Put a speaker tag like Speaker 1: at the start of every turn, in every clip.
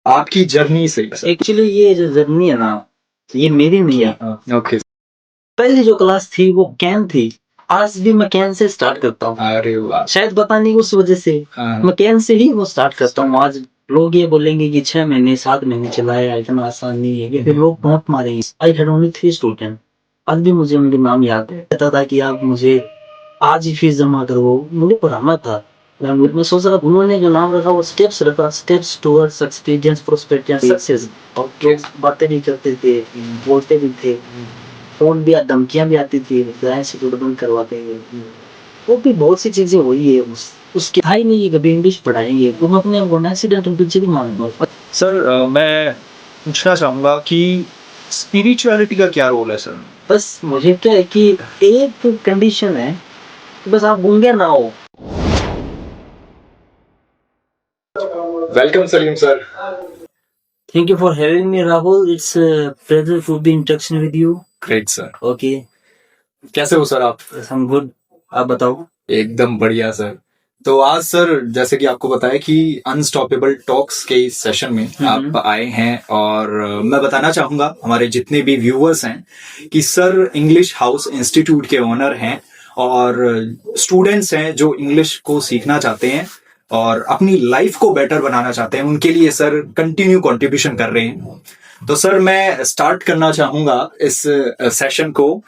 Speaker 1: आपकी जर्नी से
Speaker 2: एक्चुअली ये जो जर्नी है ना, ये मेरी नहीं है।
Speaker 1: ओके।
Speaker 2: पहली जो क्लास थी वो कैन थी। आज भी मैं कैन से स्टार्ट करता हूँ।
Speaker 1: अरे वाह।
Speaker 2: शायद पता नहीं उस वजह से मैं कैन से ही वो स्टार्ट करता हूँ। आज लोग ये बोलेंगे कि 6 महीने 7 महीने चलाया, इतना आसान नहीं है, कि फिर लोग बहुत मारेंगे। I had only 3 student. आज भी मुझे उनके नाम याद है। कहता था कि आप मुझे आज ही फीस जमा करो, मुझे पढ़ाना था। मैं सोच रहा उन्होंने जो नाम रखा वो स्टेप्स रखा, steps towards experience prosperity and success. और लोग बातें भी करते थे, बोलते भी थे, फोन भी धमकियां भी आती थी, गाय से बंद करवाते हैं। वो भी बहुत सी चीजें हुई है। उसके था ही नहीं कि कभी इंग्लिश पढ़ाएंगे, वो मैं अपने एक्सीडेंट पीछे भी मांगूंगा।
Speaker 1: सर मैं पूछना चाहूंगा कि स्पिरिचुअलिटी का क्या रोल है सर?
Speaker 2: बस मुझे क्या है कि एक कंडीशन है कि बस आप गूंगे ना हो।
Speaker 1: Welcome Salim sir.
Speaker 2: Thank you for having me, Rahul. It's a pleasure to be in touch with you.
Speaker 1: Great sir.
Speaker 2: Okay,
Speaker 1: कैसे हो सर आप?
Speaker 2: I'm good. आप बताओ।
Speaker 1: एकदम बढ़िया सर। तो आज सर जैसे कि आपको बताया कि अनस्टॉपेबल टॉक्स के इस सेशन में आप आए हैं और मैं बताना चाहूंगा हमारे जितने भी व्यूअर्स हैं कि सर इंग्लिश हाउस इंस्टीट्यूट के ओनर हैं और स्टूडेंट्स हैं जो इंग्लिश को सीखना चाहते हैं और अपनी लाइफ को बेटर बनाना चाहते हैं, उनके लिए सर कंटिन्यू कंट्रीब्यूशन कर रहे हैं। तो सर मैं स्टार्ट करना चाहूंगा इस सेशन को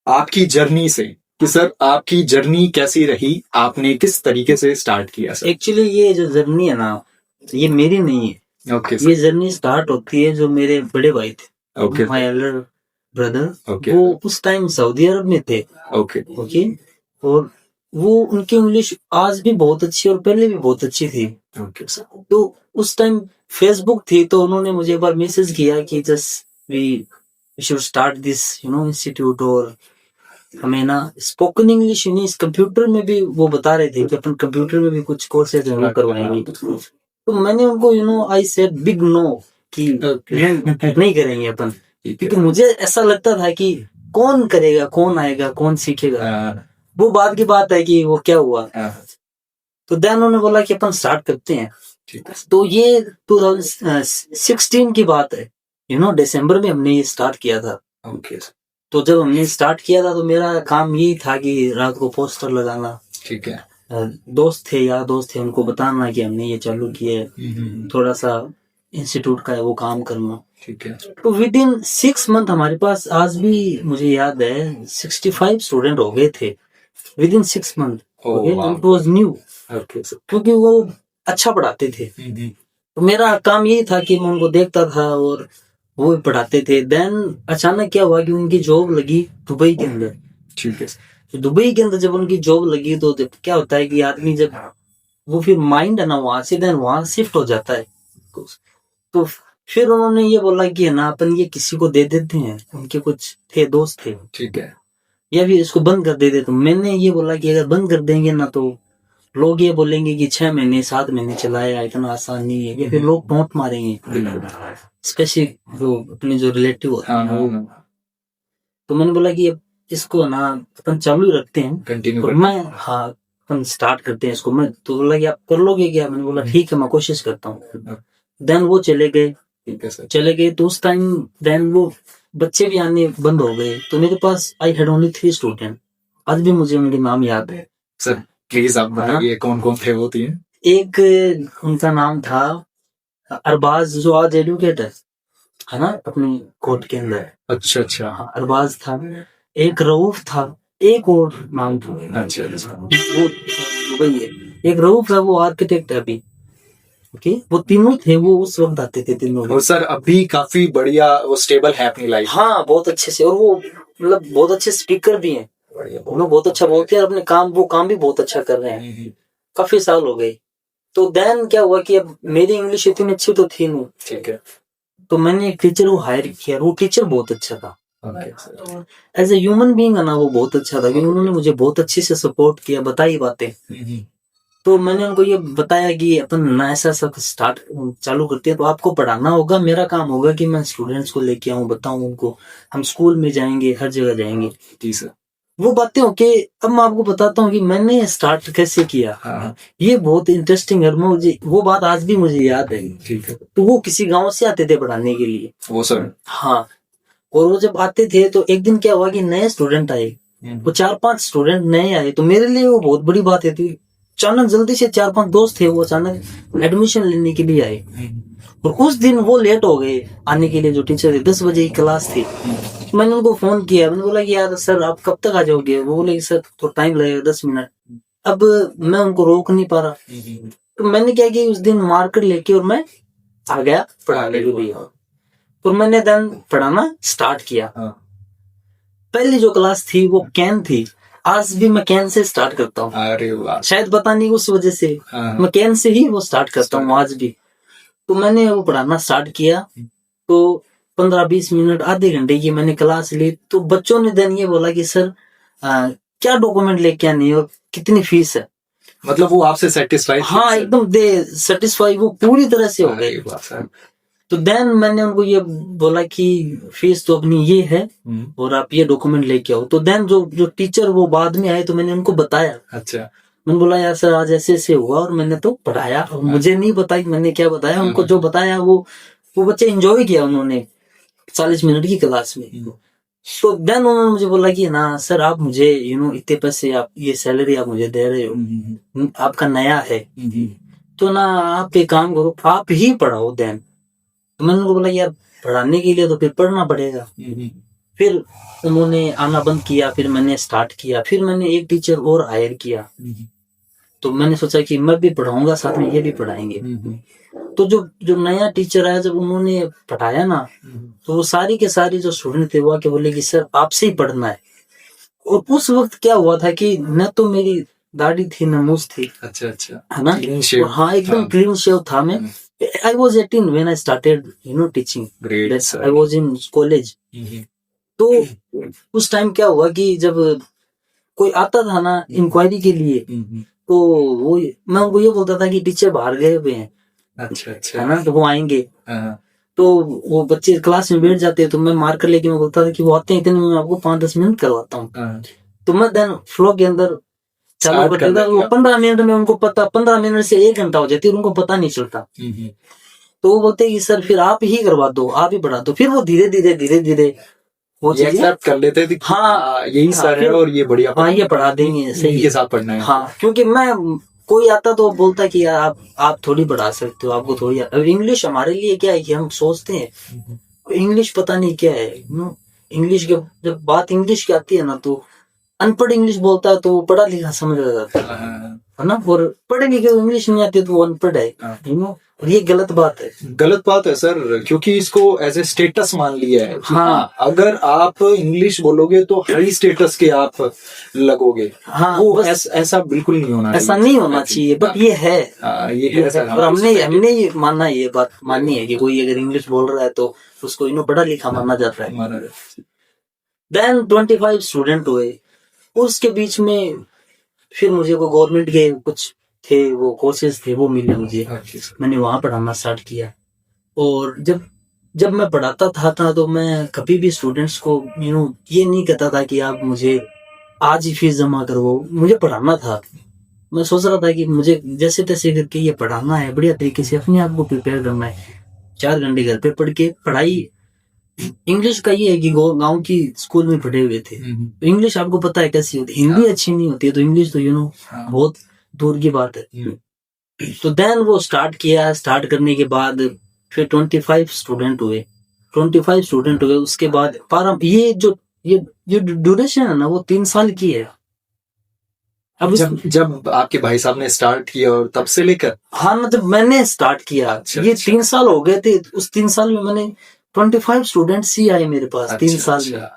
Speaker 1: आपकी जर्नी से कि सर आपकी जर्नी कैसी रही, आपने किस तरीके से स्टार्ट किया सर?
Speaker 2: एक्चुअली ये जो जर्नी है ना, ये मेरी नहीं है।
Speaker 1: ओके
Speaker 2: ये जर्नी स्टार्ट होती है जो मेरे बड़े भाई थे,
Speaker 1: okay
Speaker 2: my Elder brother.
Speaker 1: Okay
Speaker 2: वो उस टाइम सऊदी अरब में थे।
Speaker 1: ओके
Speaker 2: ओके, और वो उनकी इंग्लिश आज भी बहुत अच्छी और पहले भी बहुत अच्छी थी।
Speaker 1: ओके
Speaker 2: तो उस टाइम फेसबुक थी, तो उन्होंने मुझे एक बार मैसेज किया कि just we should start this institute, और हमें ना स्पोकन इंग्लिश इस कंप्यूटर में भी वो बता रहे थे कि अपन कंप्यूटर में भी कुछ कोर्सेज करवाएंगे। तो मैंने उनको आई सेड बिग नो कि नहीं करेंगे अपन, क्योंकि मुझे ऐसा लगता था कि कौन करेगा, कौन आएगा, कौन सीखेगा। वो बाद की बात है कि वो क्या हुआ। तो देन उन्होंने बोला कि अपन स्टार्ट करते हैं। तो ये 2016 की बात है, दिसंबर में हमने ये स्टार्ट किया था।
Speaker 1: ओके
Speaker 2: तो जब हमने स्टार्ट किया था तो मेरा काम यही था कि रात को पोस्टर लगाना।
Speaker 1: ठीक है।
Speaker 2: दोस्त थे, यार दोस्त थे, उनको बताना कि हमने ये चालू किया है, थोड़ा सा इंस्टीट्यूट का है वो काम करना।
Speaker 1: ठीक है।
Speaker 2: तो विद इन 6 मंथ हमारे पास आज भी मुझे याद है 65 स्टूडेंट हो गए थे with in 6 month. It was new, क्योंकि वो अच्छा पढ़ाते थे। तो मेरा काम यही था कि मैं उनको देखता था और वो भी पढ़ाते थे। देन अचानक क्या हुआ कि उनकी जॉब लगी दुबई के अंदर।
Speaker 1: ठीक है।
Speaker 2: तो दुबई के अंदर जब उनकी जॉब लगी तो जब क्या होता है कि आदमी जब वो फिर माइंड है ना वहां से देन वहां शिफ्ट हो जाता है। तो फिर उन्होंने ये बोला कि है ना अपन ये किसी को दे देते हैं, उनके कुछ थे दोस्त थे,
Speaker 1: ठीक है।
Speaker 2: या फिर इसको बंद कर देते। तो मैंने ये बोला कि अगर बंद कर देंगे ना तो लोग ये बोलेंगे कि 6 महीने 7 महीने चलाया, इतना आसान नहीं है, या फिर लोग टोंट मारेंगे, स्पेशली जो अपने जो रिलेटिव होते हैं वो। तो मैंने बोला कि अब इसको ना अपन चालू ही रखते हैं,
Speaker 1: कंटिन्यू
Speaker 2: तो मैं अपन स्टार्ट करते हैं इसको। मैं तो बोला कि आप कर लोगे क्या? मैंने बोला ठीक है, मैं कोशिश करता हूँ। देन वो चले गए।
Speaker 1: ठीक है सर।
Speaker 2: चले गए तो उस टाइम देन वो बच्चे भी आने बंद हो गए। तो मेरे पास आई हैड ओनली 3 स्टूडेंट। आज भी मुझे उनके नाम याद है।
Speaker 1: सर प्लीज आप बताइए कौन कौन थे वो 3?
Speaker 2: एक उनका नाम था अरबाज, जो आज एडवोकेट है ना अपने कोर्ट के अंदर।
Speaker 1: अच्छा अच्छा।
Speaker 2: हाँ, अरबाज था। एक रऊफ था, एक और नाम था।
Speaker 1: अच्छा अच्छा।
Speaker 2: वो दुबई है। एक रऊफ है, वो आर्किटेक्ट है अभी। ओके, वो तीनों थे, वो उस वक्त आते थे तीनों।
Speaker 1: और सर अभी काफी बढ़िया वो स्टेबल है अपनी लाइफ।
Speaker 2: हाँ, बहुत अच्छे से। और वो मतलब बहुत अच्छे स्पीकर भी हैं, वो लोग बहुत अच्छा बोलते हैं अपने काम, वो काम भी बहुत अच्छा कर रहे हैं। काफी साल हो गए। तो देन क्या हुआ कि अब मेरी इंग्लिश इतनी अच्छी तो थी नहीं।
Speaker 1: ठीक है।
Speaker 2: तो मैंने एक टीचर को हायर किया, वो टीचर बहुत अच्छा था। एज ए ह्यूमन बीइंग है ना, वो बहुत अच्छा था, क्योंकि उन्होंने मुझे बहुत अच्छे से सपोर्ट किया, बताई बातें। तो मैंने उनको ये बताया कि अपन ना ऐसा सब स्टार्ट चालू करते हैं, तो आपको पढ़ाना होगा, मेरा काम होगा कि मैं स्टूडेंट्स को लेके आऊं, बताऊं उनको, हम स्कूल में जाएंगे, हर जगह जाएंगे।
Speaker 1: जी सर।
Speaker 2: वो बातें हो के अब मैं आपको बताता हूँ कि मैंने स्टार्ट कैसे किया।
Speaker 1: हाँ
Speaker 2: ये बहुत इंटरेस्टिंग है, मुझे वो बात आज भी मुझे याद है।
Speaker 1: ठीक है।
Speaker 2: तो वो किसी गांव से आते थे पढ़ाने के लिए।
Speaker 1: वो सर।
Speaker 2: हाँ, और वो जब आते थे तो एक दिन क्या हुआ कि नए स्टूडेंट आए, वो 4-5 स्टूडेंट नए आए, तो मेरे लिए वो बहुत बड़ी बात है थी। अचानक जल्दी से 4-5 दोस्त थे, वो अचानक एडमिशन लेने के लिए आए, और उस दिन वो लेट हो गए आने के लिए। जो टीचर थे 10 बजे की क्लास थी। मैंने उनको फोन किया, मैंने बोला कि यार सर आप कब तक आ जाओगे? वो बोले कि सर तो टाइम लगेगा 10 मिनट। अब मैं उनको रोक नहीं पा रहा, तो मैंने क्या किया, उस दिन मार्कर लेके और मैं आ गया पढ़ाने के लिए, और मैंने देन पढ़ाना स्टार्ट किया। पहली जो क्लास थी वो कैन थी। आज भी मैं कैन से स्टार्ट करता हूँ।
Speaker 1: अरे वाह।
Speaker 2: शायद पता नहीं उस वजह से मैं कैन से ही वो स्टार्ट करता हूँ आज भी। तो मैंने वो पढ़ाना स्टार्ट किया, तो 15-20 मिनट आधे घंटे की मैंने क्लास ली। तो बच्चों ने देन ये बोला कि सर क्या डॉक्यूमेंट लेके आनी है और कितनी फीस है?
Speaker 1: मतलब वो आपसे सेटिस्फाइड?
Speaker 2: हाँ, एकदम दे सेटिस्फाई, वो पूरी तरह से हो गए। तो देन मैंने उनको ये बोला कि फीस तो अपनी ये है और आप ये डॉक्यूमेंट लेके आओ। तो देन जो टीचर वो बाद में आए, तो मैंने उनको बताया।
Speaker 1: अच्छा।
Speaker 2: मैंने बोला यार सर आज ऐसे ऐसे हुआ, और मैंने तो पढ़ाया, और मुझे नहीं बताई मैंने क्या बताया। उनको जो बताया वो बच्चे एंजॉय किया उन्होंने 40 मिनट की क्लास में। तो देन उन्होंने मुझे बोला कि ना सर आप मुझे इतने पैसे, आप ये सैलरी आप मुझे दे रहे हो, आपका नया है, तो ना आप एक काम करो, आप ही पढ़ाओ। देन तो मैंने उनको बोला यार पढ़ाने के लिए तो फिर पढ़ना पड़ेगा। फिर उन्होंने आना बंद किया, फिर मैंने स्टार्ट किया, फिर मैंने एक टीचर और हायर किया। तो मैंने सोचा कि मैं भी पढ़ाऊंगा, साथ में ये भी पढ़ाएंगे। तो जो नया टीचर आया, जब उन्होंने पढ़ाया ना, तो वो सारी के सारी जो स्टूडेंट थे वो आके बोले कि सर आपसे ही पढ़ना है। और उस वक्त क्या हुआ था कि न तो मेरी दाढ़ी थी न मूछ थी।
Speaker 1: अच्छा अच्छा,
Speaker 2: है ना? हाँ, एकदम क्लीन शेव था मैं। I was 18 when I started teaching.
Speaker 1: Great,
Speaker 2: That's I was in college. तो उस टाइम क्या हुआ कि जब कोई आता था ना इंक्वायरी के लिए, तो वो मैं उनको ये बोलता था कि टीचर बाहर गए हुए हैं।
Speaker 1: अच्छा अच्छा,
Speaker 2: है ना? तो वो आएंगे। तो वो बच्चे क्लास में बैठ जाते, तो मैं मार्कर लेके मैं बोलता था कि वो आते हैं, इतने में मैं आपको 5-10 मिनट करवाता हूँ। तो मैं देन फ्लो के अंदर चालू कर देता। वो 15 मिनट में उनको पता, 15 मिनट से 1 घंटा हो जाती है और उनको पता नहीं चलता। तो वो बोलते कि सर फिर आप ही करवा दो, आप ही पढ़ा दो। फिर वो धीरे धीरे वो
Speaker 1: एक्सेप्ट कर लेते थे। हाँ, यही सर है और ये बढ़िया,
Speaker 2: हाँ ये पढ़ा देंगे, सही
Speaker 1: के साथ पढ़ना है।
Speaker 2: हाँ, क्योंकि मैं कोई आता तो बोलता कि यार आप थोड़ी पढ़ा सकते हो, आपको थोड़ी। अब इंग्लिश हमारे लिए क्या है कि हम सोचते हैं इंग्लिश पता नहीं क्या है। इंग्लिश के जब बात इंग्लिश की आती है ना, तो अनपढ़ इंग्लिश बोलता है तो वो पढ़ा लिखा समझ आ जाता है ना, और पढ़े लिखे इंग्लिश नहीं आती तो वो अनपढ़ है। और ये गलत बात है।
Speaker 1: गलत बात है सर, क्योंकि इसको एज ए स्टेटस मान लिया है।
Speaker 2: हाँ,
Speaker 1: अगर आप इंग्लिश बोलोगे तो हाई स्टेटस के आप लगोगे।
Speaker 2: हाँ,
Speaker 1: वो ऐसा बिल्कुल नहीं होना चाहिए।
Speaker 2: ऐसा नहीं होना चाहिए, बट ये है।
Speaker 1: ये है सर।
Speaker 2: और हमने ये मानना, ये बात माननी है कि कोई अगर इंग्लिश बोल रहा है तो उसको पढ़ा लिखा माना जाता है। देन 25 स्टूडेंट हुए। उसके बीच में फिर मुझे को गवर्नमेंट के कुछ थे, वो कोर्सेज थे, वो मिले मुझे। मैंने वहां पढ़ाना स्टार्ट किया। और जब मैं पढ़ाता था तो मैं कभी भी स्टूडेंट्स को ये नहीं कहता था कि आप मुझे आज ही फीस जमा करवाओ। मुझे पढ़ाना था। मैं सोच रहा था कि मुझे जैसे तैसे करके ये पढ़ाना है, बढ़िया तरीके से अपने आप को प्रिपेयर करना है। 4 घंटे घर पे पढ़ के पढ़ाई। इंग्लिश का ये है कि गांव की स्कूल में पढ़े हुए थे, तो इंग्लिश आपको पता है कैसी होती है। हिंदी अच्छी नहीं होती है, तो इंग्लिश तो बहुत दूर की बात है। तो देन वो स्टार्ट करने के बाद फिर 25 स्टूडेंट हुए। 25 स्टूडेंट हुए, उसके बाद ये ड्यूरेशन है ना, वो 3 साल की है। अब
Speaker 1: जब आपके भाई साहब ने स्टार्ट किया और तब से लेकर,
Speaker 2: हाँ ना, जब मैंने स्टार्ट किया, ये 3 साल हो गए थे। उस 3 साल में मैंने 25 स्टूडेंट्स ही आए मेरे पास। 3 साल में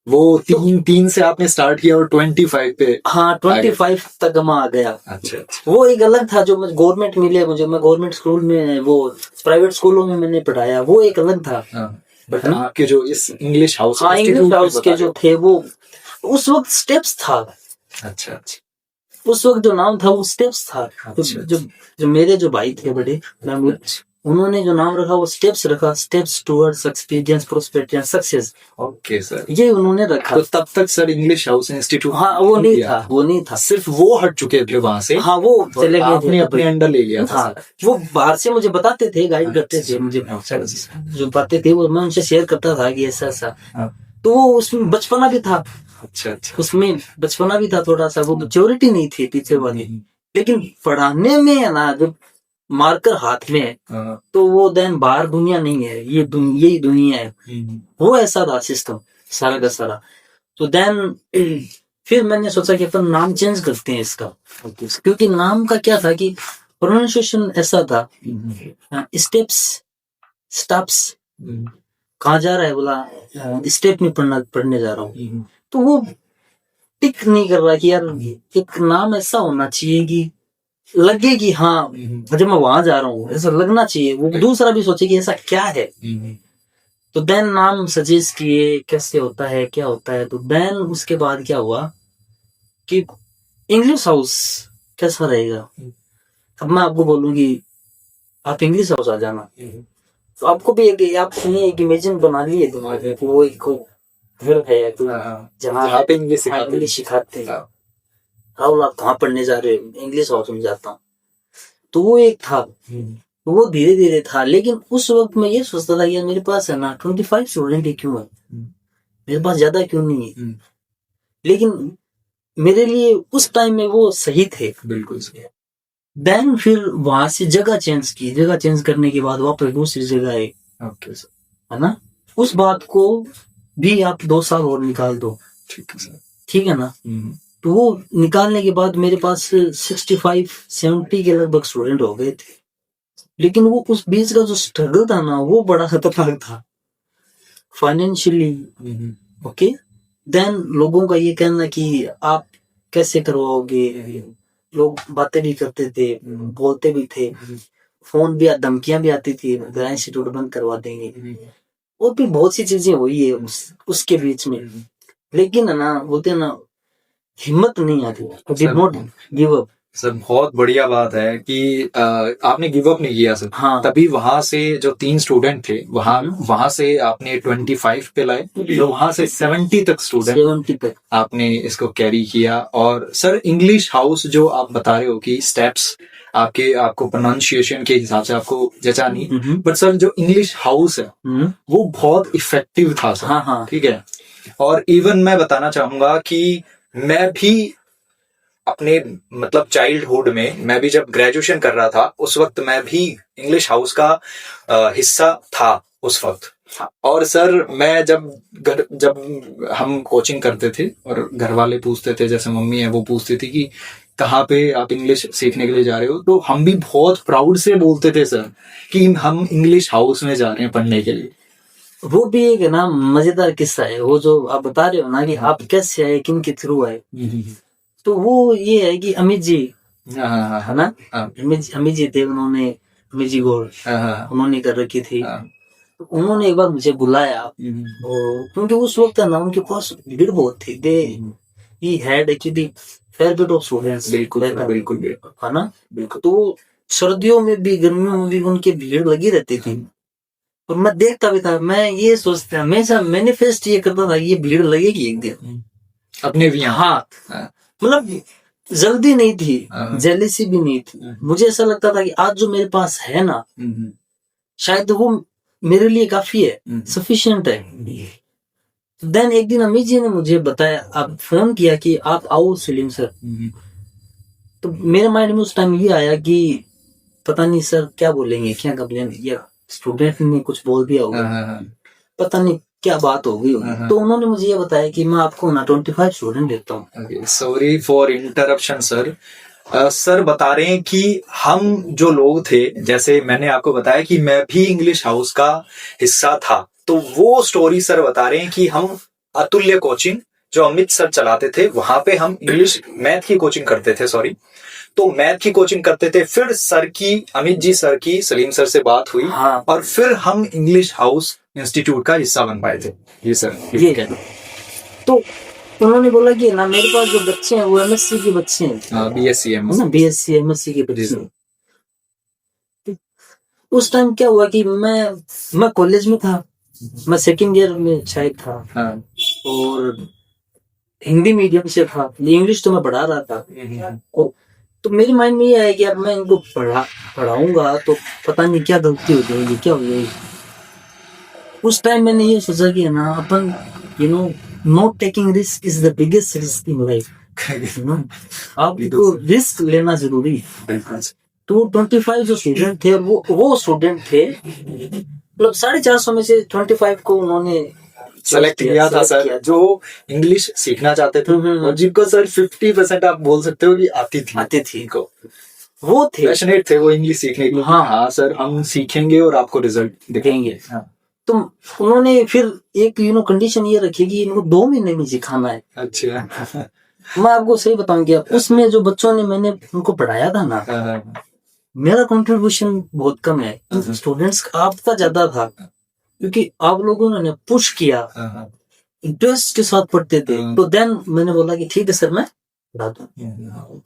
Speaker 1: वो तीन से आपने स्टार्ट किया और 25 पे,
Speaker 2: हाँ 25 तक मैं आ गया।
Speaker 1: अच्छा।
Speaker 2: वो एक अलग था। जो मुझे गवर्नमेंट मिले, मैं गवर्नमेंट स्कूल में, वो प्राइवेट स्कूलों में मैंने पढ़ाया, वो एक अलग था।
Speaker 1: बट आपके जो इस इंग्लिश हाउस,
Speaker 2: हाँ, इंग्लिश हाउस के जो थे, वो उस वक्त स्टेप्स था।
Speaker 1: अच्छा।
Speaker 2: उस वक्त जो नाम था वो स्टेप्स था। तो जो मेरे जो भाई थे बड़े, मैं उन्होंने जो नाम रखा वो स्टेप्स रखा, steps towards experience prosperity and success,
Speaker 1: okay sir.
Speaker 2: ये उन्होंने रखा।
Speaker 1: तो तब तक सर इंग्लिश हाउस इंस्टीट्यूट
Speaker 2: हाँ वो नहीं था, वो नहीं था,
Speaker 1: सिर्फ वो हट चुके थे वहां से।
Speaker 2: हाँ वो चले गए
Speaker 1: आपने अपने अंडर ले लिया था।
Speaker 2: हाँ वो बाहर से मुझे बताते थे, गाइड करते थे मुझे, जो बातें थे वो मैं उनसे शेयर करता था कि ऐसा ऐसा। तो वो उसमें बचपना भी था,
Speaker 1: अच्छा अच्छा,
Speaker 2: उसमें बचपना भी था थोड़ा सा, वो मैच्योरिटी नहीं थी पीछे वाली। लेकिन पढ़ाने में है ना, जब मार्कर हाथ में है तो वो देन बाहर दुनिया नहीं है, ये यही दुनिया है, वो ऐसा था सिस्टम सारा का सारा। तो देन फिर मैंने सोचा कि अपन नाम चेंज करते हैं इसका, क्योंकि नाम का क्या था कि प्रोनाउंसिएशन ऐसा था, स्टेप्स स्टॉप्स, कहाँ जा रहा है बोला स्टेप में पढ़ने जा रहा हूँ। तो वो टिक नहीं कर रहा कि यार एक नाम ऐसा होना चाहिए कि लगे कि हाँ जब मैं वहां जा रहा हूँ ऐसा लगना चाहिए, वो दूसरा भी सोचे कि ऐसा क्या है। तो देन नाम सजेस्ट किए कैसे होता है क्या होता है। तो देन उसके बाद क्या हुआ कि इंग्लिश हाउस कैसा रहेगा। अब मैं आपको बोलूंगी आप इंग्लिश हाउस आ जाना, तो आपको भी एक इमेजिन बना लिए दिमाग में कि वो एक घर है जहाँ पे इंग्लिश सिखाते हैं। राहुल आप कहाँ पढ़ने जा रहे हो, इंग्लिश हाउस में जाता हूँ। तो वो एक था, वो धीरे धीरे था। लेकिन उस वक्त मैं ये सोचता था यार मेरे पास है ना 25 स्टूडेंट ही क्यों है, मेरे पास ज्यादा क्यों नहीं है। लेकिन मेरे लिए उस टाइम में वो सही थे, बिल्कुल सही। देन फिर वहां से जगह चेंज की, जगह चेंज करने के बाद वापस दूसरी जगह है, है ना। उस बात को भी आप 2 साल और निकाल दो, ठीक है ना। तो वो निकालने के बाद मेरे पास 65-70 के लगभग स्टूडेंट हो गए थे। लेकिन वो उस बीच का जो स्ट्रगल था ना वो बड़ा खतरनाक था फाइनेंशियली। ओके, देन लोगों का ये कहना कि आप कैसे करवाओगे, लोग बातें भी करते थे, बोलते भी थे, फोन भी धमकियां भी आती थी, इंस्टीट्यूट बंद करवा देंगे, और भी बहुत सी चीजें हुई है उसके बीच में। लेकिन है ना बोलते हैं ना हिम्मत नहीं आती, did not give up.
Speaker 1: Sir बहुत बढ़िया बात है कि आपने गिव अप नहीं किया सर।
Speaker 2: हाँ।
Speaker 1: तभी वहां से जो 3 स्टूडेंट थे वहां से आपने 25 पे लाए, तो वहां से 70 तक स्टूडेंट
Speaker 2: 70 तक
Speaker 1: आपने इसको कैरी किया। और सर इंग्लिश हाउस जो आप बता रहे हो कि स्टेप्स आपको प्रोनाउंसिएशन के हिसाब से आपको जचा नहीं, बट सर जो इंग्लिश हाउस है वो बहुत इफेक्टिव था सर।
Speaker 2: हाँ।
Speaker 1: ठीक है। और इवन मैं बताना चाहूंगा कि मैं भी अपने मतलब चाइल्डहुड में, मैं भी जब ग्रेजुएशन कर रहा था उस वक्त मैं भी इंग्लिश हाउस का हिस्सा था उस वक्त। और सर मैं जब हम कोचिंग करते थे और घर वाले पूछते थे, जैसे मम्मी है वो पूछती थी कि कहाँ पे आप इंग्लिश सीखने के लिए जा रहे हो, तो हम भी बहुत प्राउड से बोलते थे सर कि हम इंग्लिश हाउस में जा रहे हैं पढ़ने के लिए।
Speaker 2: वो भी एक ना मजेदार किस्सा है, वो जो आप बता रहे हो ना कि आप कैसे आए, किन के थ्रू आए। तो वो ये है कि अमित जी है ना, अमित जी थे, अमित जी गोल उन्होंने कर रखी थी। तो उन्होंने एक बार मुझे बुलाया, क्योंकि उस वक्त ना उनके पास भीड़ बहुत थी, दे ही had actually fair bit of students. बिल्कुल है ना। तो सर्दियों में भी गर्मियों में भी उनकी भीड़ लगी रहती थी। और मैं देखता भी था, मैं ये सोचता हमेशा मैनिफेस्ट ये करता था ये भीड़ लगेगी एक दिन
Speaker 1: अपने भी।
Speaker 2: हाँ, मतलब जल्दी नहीं थी, जेलिसी भी नहीं थी। मुझे ऐसा लगता था कि आज जो मेरे पास है ना शायद वो मेरे लिए काफी है, सफिशिएंट है। देन एक दिन अमित जी ने मुझे बताया, आप फोन किया कि आप आओ सलीम सर। तो मेरे माइंड में उस टाइम ये आया कि पता नहीं सर क्या बोलेंगे, क्या कंप्लेन, या स्टूडेंट ने कुछ बोल दिया होगा, पता नहीं क्या बात हो गई होगी। तो उन्होंने मुझे ये बताया कि मैं आपको ना 25 स्टूडेंट देता हूँ।
Speaker 1: Sorry for interruption sir. Sir बता रहे हैं कि हम जो लोग थे, जैसे मैंने आपको बताया कि मैं भी इंग्लिश हाउस का हिस्सा था, तो वो स्टोरी सर बता रहे हैं कि हम अतुल्य कोचिंग जो अमित सर चलाते थे वहां पे हम इंग्लिश मैथ की कोचिंग करते थे, तो मैथ की कोचिंग करते थे। फिर सर की, अमित जी सर की सलीम सर से बात हुई। हाँ। और फिर हम इंग्लिश हाउस इंस्टीट्यूट का हिस्सा बन पाए थे। ये सर
Speaker 2: ये तो उन्होंने बोला कि ना मेरे पास जो बच्चे हैं वो एमएससी के बच्चे हैं,
Speaker 1: बीएससी
Speaker 2: एमएससी के बच्चे। उस टाइम क्या हुआ कि मैं कॉलेज में था, मैं सेकंड ईयर में शायद था,
Speaker 1: हाँ।
Speaker 2: और हिंदी मीडियम से था, इंग्लिश तो मैं पढ़ा रहा था। तो मेरे माइंड में ये आया कि यार मैं इनको पढ़ाऊंगा तो पता नहीं क्या गलती हो जाएगी, क्या हो जाएगी। उस टाइम मैंने ये सोचा कि ना अपन not taking risk is the biggest risk in life. आपको रिस्क लेना जरूरी है। तो 25 जो स्टूडेंट थे, वो स्टूडेंट थे, मतलब 450 में से 25 को उन्होंने
Speaker 1: सेलेक्ट किया था सर, जो इंग्लिश सीखना चाहते थे और जिनको सर 50% आप बोल सकते हो कि आती थी को, वो थे पैशनेट थे वो इंग्लिश सीखने के लिए। हाँ सर, हम सीखेंगे और आपको रिजल्ट दिखाएंगे। हाँ।
Speaker 2: तो उन्होंने फिर एक कंडीशन ये रखी कि इनको 2 महीने में सिखाना है।
Speaker 1: अच्छा।
Speaker 2: मैं आपको सही बताऊं क्या, उसमें जो बच्चों ने मैंने उनको पढ़ाया था ना, मेरा कंट्रीब्यूशन बहुत कम है, स्टूडेंट्स आपका ज्यादा था, क्योंकि आप लोगों ने पुश किया, इंटरेस्ट के साथ पढ़ते थे। तो देन मैंने बोला कि ठीक है सर, मैं पढ़ा दूं।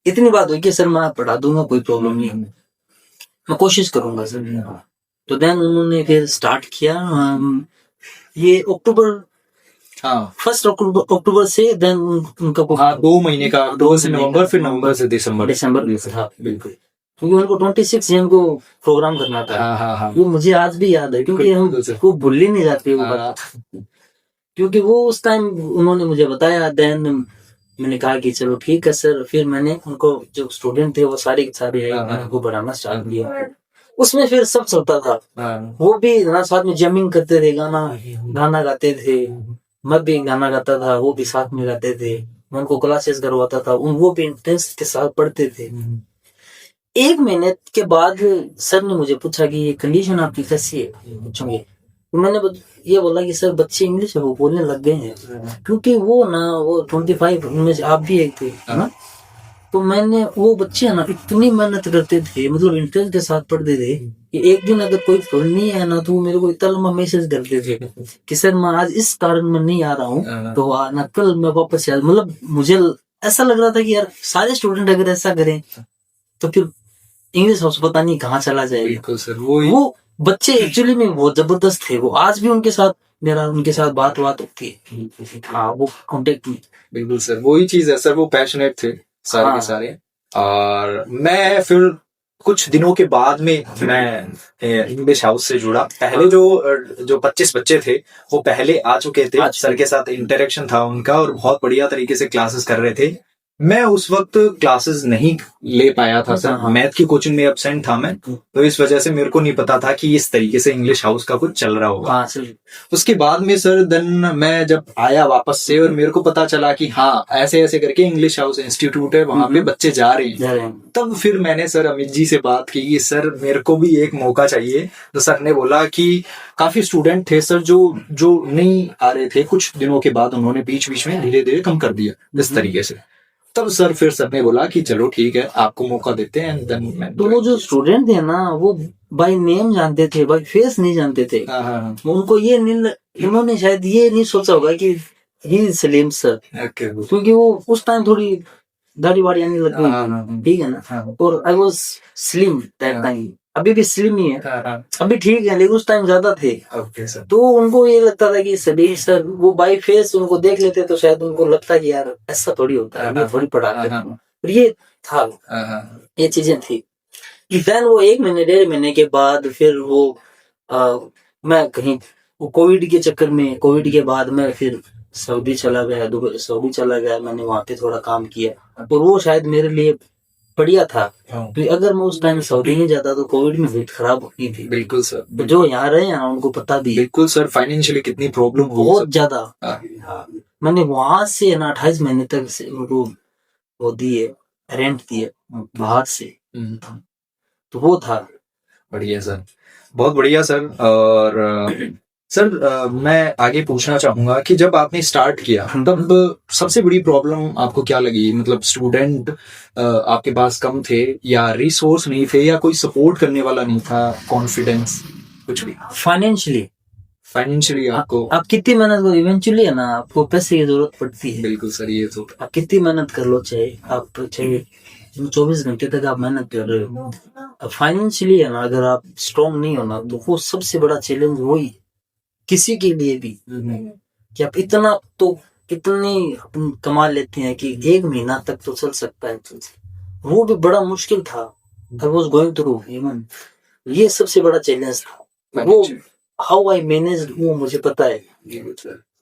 Speaker 2: इतनी बात हुई कि सर मैं पढ़ा दूंगा, कोई प्रॉब्लम नहीं, मैं कोशिश करूंगा सर। तो देन उन्होंने फिर स्टार्ट किया। ये अक्टूबर, फर्स्ट अक्टूबर से देन उनका
Speaker 1: 2 महीने का, अक्टूबर से नवंबर, फिर नवंबर से दिसंबर
Speaker 2: था। बिल्कुल, क्योंकि उनको 26 जन को प्रोग्राम करना था। वो मुझे आज भी याद है, क्योंकि हम को भूल ही नहीं जाते वो बात, क्योंकि वो उस टाइम उन्होंने मुझे बताया। देन मैंने कहा कि चलो ठीक है सर। फिर मैंने उनको, जो स्टूडेंट थे वो सारे के सारे उनको बढ़ाना स्टार्ट किया। उसमें फिर सब चलता था, वो भी ना साथ में जमिंग करते थे, गाना गाते थे, मैं भी गाना गाता था, वो भी साथ में गाते थे, मैं उनको क्लासेस करवाता था, वो भी इंटरेस्ट के साथ पढ़ते थे। 1 महीने के बाद सर ने मुझे पूछा कि ये कंडीशन आपकी कैसी है, पूछूंगे। तो मैंने ये बोला कि सर बच्चे इंग्लिश वो बोलने लग गए हैं, क्योंकि वो 25 उनमें से आप भी एक थे ना। तो मैंने, वो बच्चे ना इतनी मेहनत करते थे, मतलब इंटरेस्ट के साथ पढ़ते थे, कि एक दिन अगर कोई पढ़ नहीं आया ना, तो मेरे को इतना लंबा मैसेज करते थे कि सर मैं आज इस कारण मैं नहीं आ रहा हूँ, तो ना कल मैं वापस आ। मतलब मुझे ऐसा लग रहा था कि यार सारे स्टूडेंट अगर ऐसा करें तो फिर इंग्लिश हाउस पता नहीं कहाँ चला जाएगा सर। वो बच्चे एक्चुअली में बहुत जबरदस्त थे, वो आज भी उनके साथ बात होती है। हाँ, वो कॉन्टेक्ट में।
Speaker 1: बिल्कुल सर, वही चीज है सर, वो पैशनेट थे सारे के सारे। और मैं फिर कुछ दिनों के बाद में मैं इंग्लिश हाउस से जुड़ा। पहले जो 25 बच्चे थे वो पहले आ चुके थे, सर के साथ इंटरेक्शन था उनका और बहुत बढ़िया तरीके से क्लासेस कर रहे थे। मैं उस वक्त क्लासेस नहीं ले पाया था सर, मैथ की कोचिंग में एब्सेंट था मैं, तो इस वजह से मेरे को नहीं पता था कि इस तरीके से इंग्लिश हाउस का कुछ चल रहा होगा। उसके बाद में सर देन मैं जब आया वापस से और मेरे को पता चला कि हाँ ऐसे ऐसे करके इंग्लिश हाउस इंस्टीट्यूट है, वहां पे बच्चे जा रहे हैं, तब फिर मैंने सर अमित जी से बात की कि सर मेरे को भी एक मौका चाहिए। तो सर ने बोला कि काफी स्टूडेंट थे सर जो नहीं आ रहे थे, कुछ दिनों के बाद उन्होंने बीच बीच में धीरे धीरे कम कर दिया इस तरीके से। तब सर ने बोला कि चलो ठीक है आपको मौका देते हैं।
Speaker 2: तो वो जो स्टूडेंट थे ना, वो बाय नेम जानते थे, बाय फेस नहीं जानते थे। उनको ये उन्होंने शायद ये नहीं सोचा होगा कि ही सलीम सर, क्योंकि वो उस टाइम थोड़ी दाढ़ी वाड़ी आने लग गई, ठीक है ना। और I was slim that time, अभी भी स्लिम ही है, अभी ठीक है, लेकिन उस टाइम ज्यादा थे। तो उनको ये लगता था कि सलीम सर, वो बाय फेस उनको देख लेते तो शायद उनको लगता कि यार ऐसा थोड़ी होता है, थोड़ी पढ़ाते हैं। और ये था, ये चीजें थी। देन वो 1 महीने 1.5 महीने के बाद फिर वो मैं कहीं कोविड के चक्कर में, कोविड के बाद मैं फिर सऊदी चला गया, दुबई सऊदी चला गया, मैंने वहां पे थोड़ा काम किया, और वो शायद मेरे लिए बढ़िया था। तो अगर मैं उस टाइम सऊदी नहीं जाता तो कोविड में बहुत खराब होती थी।
Speaker 1: बिल्कुल सर,
Speaker 2: तो जो यहाँ रहे हैं उनको पता भी।
Speaker 1: बिल्कुल सर, फाइनेंशियली कितनी प्रॉब्लम
Speaker 2: बहुत ज्यादा। मैंने वहां से ना 28 महीने तक से उनको वो दिए, रेंट दिए बाहर से। तो वो था
Speaker 1: बढ़िया सर, बहुत बढ़िया सर। और सर मैं आगे पूछना चाहूंगा कि जब आपने स्टार्ट किया तब सबसे बड़ी प्रॉब्लम आपको क्या लगी? मतलब स्टूडेंट आपके पास कम थे, या रिसोर्स नहीं थे, या कोई सपोर्ट करने वाला नहीं था, कॉन्फिडेंस, कुछ भी? फाइनेंशियली आपको,
Speaker 2: आप कितनी मेहनत करो, इवेंचुअली है ना आपको पैसे की जरूरत पड़ती है।
Speaker 1: बिल्कुल सर, ये तो
Speaker 2: आप कितनी मेहनत कर लो, चाहे आप जिसमें 24 घंटे तक आप मेहनत कर रहे हो। फाइनेंशियली है ना, अगर आप स्ट्रॉन्ग नहीं हो ना, तो वो सबसे बड़ा चैलेंज वही किसी के लिए भी, कि आप इतना तो कितनी अपन कमा लेते हैं कि 1 महीना तक तो चल सकता है, वो भी बड़ा मुश्किल था। I was going through even, ये सबसे बड़ा चैलेंज था। वो हाउ आई मैनेज, वो मुझे पता है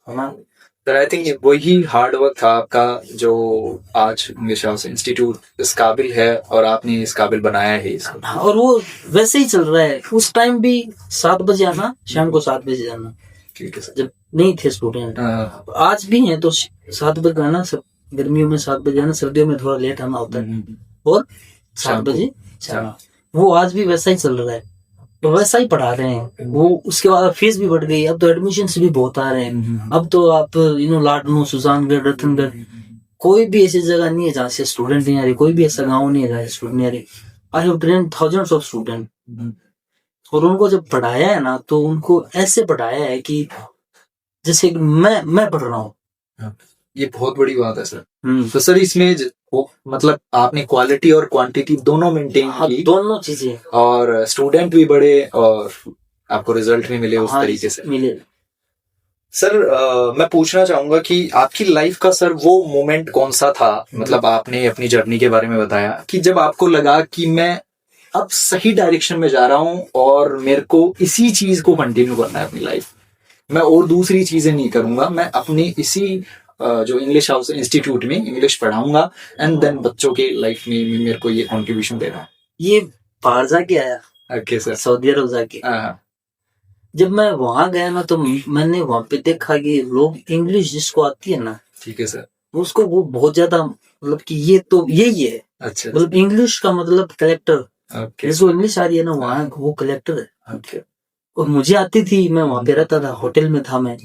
Speaker 2: ना।
Speaker 1: सर आई थिंक वही हार्ड वर्क था आपका जो आज इंग्लिश हाउस इंस्टीट्यूट इस काबिल है और आपने इस काबिल बनाया है इसको।
Speaker 2: और वो वैसे ही चल रहा है। उस टाइम भी 7 बजे आना, शाम को 7 बजे जाना,
Speaker 1: ठीक है सर।
Speaker 2: जब नहीं थे स्टूडेंट। आज भी हैं तो 7 बजे आना, सब गर्मियों में 7 बजे आना, सर्दियों में थोड़ा लेट आना होता है, और 7 बजे जाना। वो आज भी वैसा ही चल रहा है, तो वैसा ही पढ़ा रहे हैं वो। उसके बाद फीस भी बढ़ गई, अब तो एडमिशन्स भी बहुत आ रहे हैं। अब तो आप लाडनू, सुजानगढ़, रतनगढ़, कोई भी ऐसी जगह नहीं है जहाँ से स्टूडेंट नहीं आ रहे, कोई भी ऐसा गाँव नहीं है जहाँ से स्टूडेंट नहीं आ रहे। I have train thousands of student, और उनको जब पढ़ाया है ना, तो उनको ऐसे पढ़ाया है कि जैसे मैं पढ़ रहा हूँ।
Speaker 1: ये बहुत बड़ी बात है सर। तो सर इसमें मतलब आपने क्वालिटी और क्वांटिटी दोनों मेंटेन की,
Speaker 2: दोनों चीजें,
Speaker 1: और स्टूडेंट भी बढ़े और आपको रिजल्ट भी मिले उस तरीके से
Speaker 2: मिले।
Speaker 1: सर मैं पूछना चाहूंगा कि आपकी लाइफ का सर वो मोमेंट कौन सा था, मतलब आपने अपनी जर्नी के बारे में बताया कि जब आपको लगा कि मैं अब सही डायरेक्शन में जा रहा हूँ और मेरे को इसी चीज को कंटिन्यू करना है अपनी लाइफ, मैं और दूसरी चीजें नहीं करूंगा, मैं अपनी इसी जो इंग्लिश हाउस इंस्टीट्यूट में इंग्लिश पढ़ाऊंगा एंड देन बच्चों के लाइफ में मेरे को ये कंट्रीब्यूशन देना है।
Speaker 2: ये बाहर जाके आया।
Speaker 1: Okay sir.
Speaker 2: सऊदी अरब जाके जब मैं वहां गया ना, तो मैंने वहां पे देखा कि लोग इंग्लिश जिसको आती है ना,
Speaker 1: ठीक है सर,
Speaker 2: उसको वो बहुत ज्यादा, मतलब कि ये तो यही है।
Speaker 1: अच्छा,
Speaker 2: मतलब इंग्लिश का मतलब कलेक्टर, जिसको इंग्लिश आ रही है ना, वहाँ वो कलेक्टर है।
Speaker 1: ओके।
Speaker 2: और मुझे आती थी, मैं वहां पे रहता था, होटल में था मैं,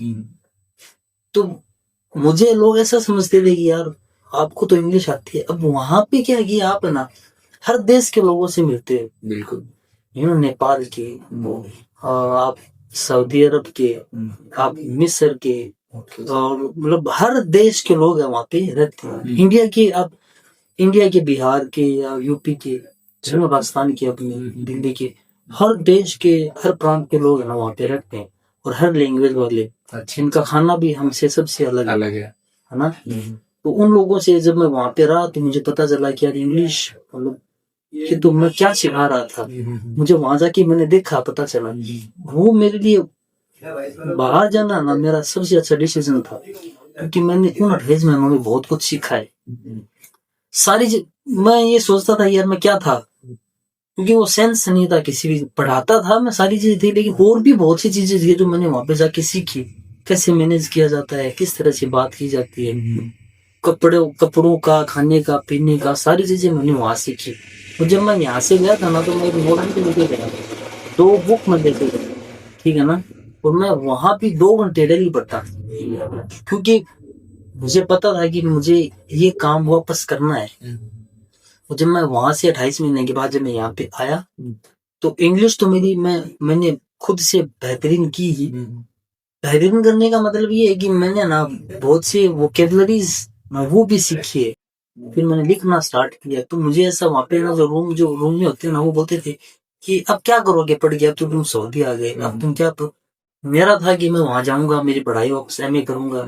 Speaker 2: तो मुझे लोग ऐसा समझते थे कि यार आपको तो इंग्लिश आती है। अब वहां पे क्या है कि आप ना हर देश के लोगों से मिलते हैं,
Speaker 1: बिल्कुल,
Speaker 2: नेपाल के, आप सऊदी अरब के, आप मिस्र के, और मतलब हर देश के लोग हैं वहाँ पे रहते हैं। इंडिया के, आप इंडिया के, बिहार के, या यूपी के, राजस्थान के, अपने दिल्ली के, हर देश के, हर प्रांत के लोग है ना वहाँ पे रहते हैं, और हर लैंग्वेज वाले। इनका खाना भी हमसे सबसे अलग है ना। तो उन लोगों से जब मैं वहाँ पे रहा, तो मुझे पता चला कि यार इंग्लिश मतलब कि तो मैं क्या सिखा रहा था। मुझे वहां जाके मैंने देखा, पता चला वो मेरे लिए बाहर जाना ना मेरा सबसे अच्छा डिसीजन था, क्योंकि मैंने उन 28 महीनों में बहुत कुछ सीखा है। सारी मैं ये सोचता था यार मैं क्या था, क्योंकि वो सेंस नहीं था किसी भी, पढ़ाता था मैं, सारी चीजें थी, लेकिन और भी बहुत सी चीजें थी जो मैंने वहां पे जाके सीखी। कैसे मैनेज किया जाता है, किस तरह से बात की जाती है, कपड़ों का, खाने का, पीने का, सारी चीजें मैंने वहां सीखी। और जब मैं यहाँ से गया था ना, तो मैं एक मॉडल के लेके गया, 2 बुक में लेके गया, ठीक है ना। और मैं वहां भी 2 घंटे डेली पढ़ता, क्योंकि मुझे पता था कि मुझे ये काम वापस करना है। और जब मैं वहां से 28 महीने के बाद जब मैं यहाँ पे आया, तो इंग्लिश तो मैंने खुद से बेहतरीन की ही। बेहतरीन करने का मतलब ये है कि मैंने ना बहुत सी वोकेबलरीज वो भी सीखी है। फिर मैंने लिखना स्टार्ट किया, तो मुझे ऐसा वहां पे ना जो रूम में होते हैं ना, वो बोलते थे कि अब क्या करोगे पढ़ के, अब तो तुम सऊदी आ गए, अब तुम क्या। तो मेरा था कि मैं वहां जाऊंगा, मेरी पढ़ाई वापस एमए करूंगा,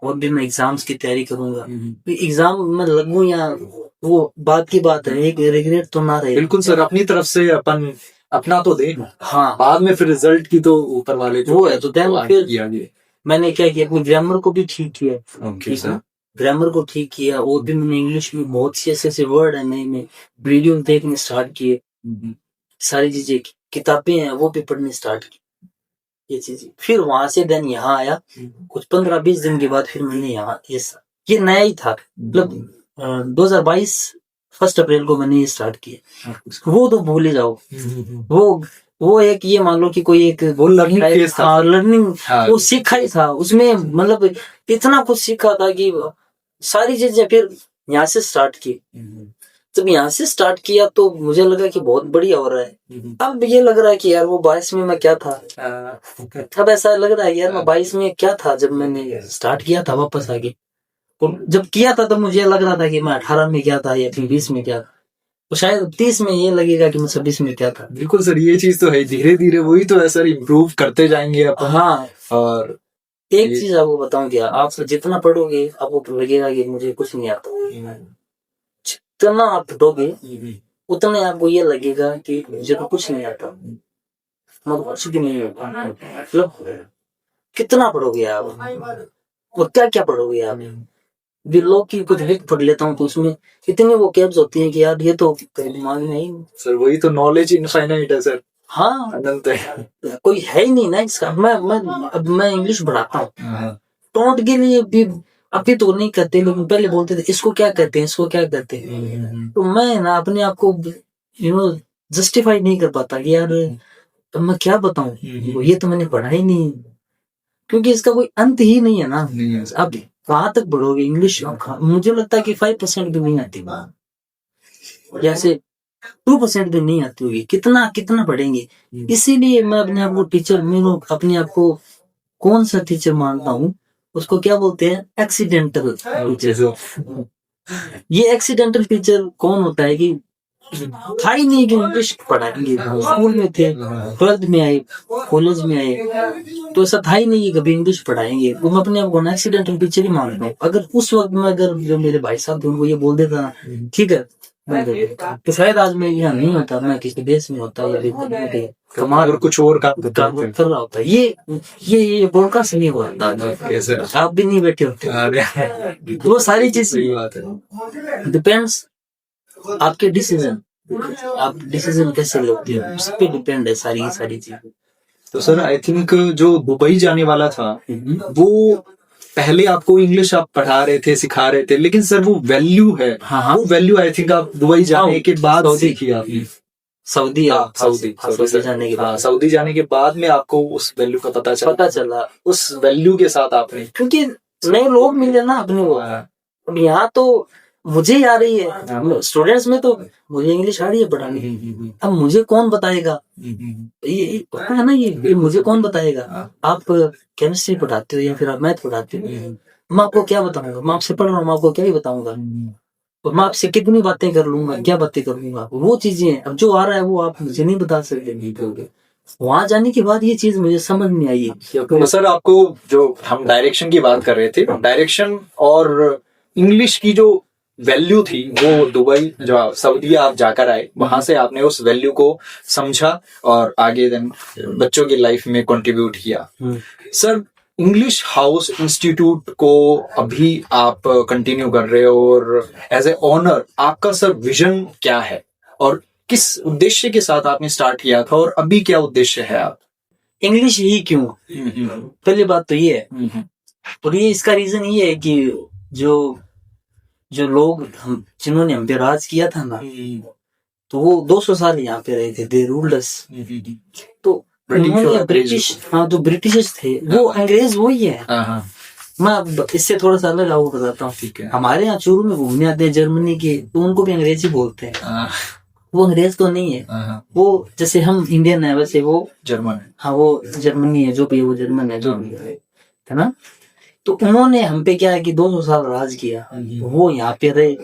Speaker 2: और भी मैं एग्जाम्स की तैयारी करूंगा। एग्जाम में लगूं या वो बात की बात है, एक रिग्रेट तो ना रहे।
Speaker 1: बिल्कुल सर, अपनी तरफ से अपन अपना तो दे,
Speaker 2: हाँ,
Speaker 1: बाद में फिर रिजल्ट की तो ऊपर वाले
Speaker 2: वो है। तो फिर मैंने क्या किया, अपनी ग्रामर को भी ठीक किया।
Speaker 1: ओके सर,
Speaker 2: ग्रामर को ठीक किया, और भी मैंने इंग्लिश में बहुत सी ऐसे वर्ड है नए में वीडियो देखने स्टार्ट किए, सारी चीजें, किताबें हैं वो भी पढ़ने स्टार्ट की, ये चीजें। फिर वहां से देन यहाँ आया, कुछ 15-20 दिन के बाद फिर मैंने यहाँ ये नया ही था, मतलब 2022 1 अप्रैल को मैंने ये स्टार्ट किया। वो तो भूल ही जाओ, वो एक ये मान लो कि कोई एक
Speaker 1: वो लर्निंग फेज था,
Speaker 2: लर्निंग वो सीखा ही था उसमें, मतलब इतना कुछ सीखा था कि सारी चीजें फिर यहाँ से स्टार्ट की। जब यहाँ से स्टार्ट किया तो मुझे लगा कि बहुत बढ़िया हो रहा है। अब ये लग रहा है कि यार वो 22 में मैं क्या था, अब ऐसा लग रहा है यार मैं 22 में क्या था जब मैंने स्टार्ट किया था वापस आके। और जब किया था तो मुझे लग रहा था कि मैं 18 में क्या था या फिर 20 में क्या था। तो शायद 30 में ये लगेगा कि मैं 26 में क्या था।
Speaker 1: बिल्कुल सर, ये चीज तो है, धीरे धीरे वही तो है सर, इम्प्रूव करते जाएंगे अपन।
Speaker 2: हाँ,
Speaker 1: और
Speaker 2: एक चीज आपको बताऊं क्या, आप जितना पढ़ोगे आपको लगेगा कि मुझे कुछ नहीं आता। जितना आप पढ़ोगे उतने आपको ये लगेगा कि मुझे तो कुछ नहीं आता, मतलब कुछ भी नहीं होता। मतलब कितना पढ़ोगे आप और क्या क्या पढ़ोगे आप। लोग की कुछ भी पढ़ लेता हूँ तो उसमें इतनी वो कैब्स होती हैं कि यार ये तो कहीं दिमाग में नहीं।
Speaker 1: सर वही तो, नॉलेज इनफाइनाइट है सर।
Speaker 2: हाँ,
Speaker 1: अनंत है,
Speaker 2: कोई है ही नहीं ना इसका। मैं इंग्लिश पढ़ाता हूँ, टोंट के लिए भी अभी तो नहीं करते, लेकिन पहले बोलते थे इसको क्या कहते हैं, इसको क्या कहते हैं। तो मैं ना अपने आप को जस्टिफाई नहीं कर पाता कि यार अब मैं क्या बताऊं, ये तो मैंने पढ़ा ही नहीं, क्योंकि इसका कोई अंत ही नहीं है ना। अब कहाँ तक पढ़ोगे इंग्लिश। मुझे लगता है कि 5% भी नहीं आती, जैसे 2% भी नहीं आती होगी। कितना कितना पढ़ेंगे। इसीलिए मैं अपने आप को टीचर, मैं अपने आप को कौन सा टीचर मानता हूँ, उसको क्या बोलते हैं, एक्सीडेंटल टीचर। ये एक्सीडेंटल टीचर कौन होता है कि था ही नहीं कि इंग्लिश पढ़ाएंगे। स्कूल में थे, 12th में आए, कॉलेज में आए, तो ऐसा था ही नहीं कि कभी इंग्लिश पढ़ाएंगे। वो मैं अपने आप को एक्सीडेंटल टीचर ही मानता हूँ। अगर उस वक्त में अगर जो मेरे भाई साहब थे उनको ये बोल देता ना, ठीक है तो शायद आज मैं यहाँ नहीं होता, मैं किसी देश में होता या फिर कमाल और कुछ और काम कर रहा होता। ये पॉडकास्ट नहीं होता, आप भी नहीं बैठे होते। वो सारी चीज डिपेंड्स आपके डिसीजन, आप डिसीजन कैसे लेते हो उस पे डिपेंड है सारी चीजें।
Speaker 1: तो सर आई थिंक जो दुबई जाने वाला था वो पहले आपको इंग्लिश आप पढ़ा रहे थे, सिखा रहे थे, लेकिन सर वो वैल्यू है,
Speaker 2: हाँ,
Speaker 1: वो वैल्यू आई थिंक आप दुबई जाने के बाद सीखी आपने।
Speaker 2: सऊदी
Speaker 1: जाने के बाद में आपको उस वैल्यू का पता चला, उस वैल्यू के साथ आपने, क्योंकि
Speaker 2: नए लोग मिले ना अपने को। अब यहाँ तो मुझे आ रही है, स्टूडेंट्स में तो मुझे इंग्लिश आ रही है पढ़ाने। अब मुझे कौन बताएगा, ये पता है ना, ये मुझे कौन बताएगा। आप केमिस्ट्री पढ़ाते हो या फिर आप मैथ पढ़ाते हो, मैं आपको क्या बताऊंगा। मैं आपसे पढ़ रहा हूँ, मैं आपको क्या ही बताऊंगा। और मैं आपसे कितनी बातें कर लूंगा, क्या बातें कर लूंगा, वो चीजें अब जो आ रहा है वो आप मुझे नहीं बता सकते। वहां जाने के बाद ये चीज मुझे समझ में आई।
Speaker 1: तो सर आपको जो हम डायरेक्शन की बात कर रहे थे, डायरेक्शन और इंग्लिश की जो वैल्यू थी वो दुबई जो सऊदी आप जाकर आए, वहां से आपने उस वैल्यू को समझा और आगे देन बच्चों की लाइफ में कंट्रीब्यूट किया। सर इंग्लिश हाउस इंस्टीट्यूट को अभी आप कंटिन्यू कर रहे हो और एज ए ओनर आपका सर विजन क्या है और किस उद्देश्य के साथ आपने स्टार्ट किया था और अभी क्या उद्देश्य है आप।
Speaker 2: इंग्लिश ही क्यों, पहली बात तो ये है। और ये इसका रीजन ये है कि जो लोग जिन्होंने हम पे राज किया था ना, तो वो 200 साल यहाँ पे रहे थे, दे रूल्ड अस। तो ब्रिटिश, हाँ जो ब्रिटिश थे वो अंग्रेज वही है। मैं इससे थोड़ा सा अलग आपको बताता हूँ। हमारे यहाँ चूरू में घूमने आते हैं जर्मनी के, तो उनको भी अंग्रेजी बोलते हैं। वो अंग्रेज तो नहीं है, वो जैसे हम इंडियन है वैसे वो
Speaker 1: जर्मन है।
Speaker 2: हाँ वो जर्मनी है, जो भी है वो जर्मन है, जो भी है ना। तो उन्होंने हम पे क्या है कि 200 साल राज किया, वो यहाँ पे रहे।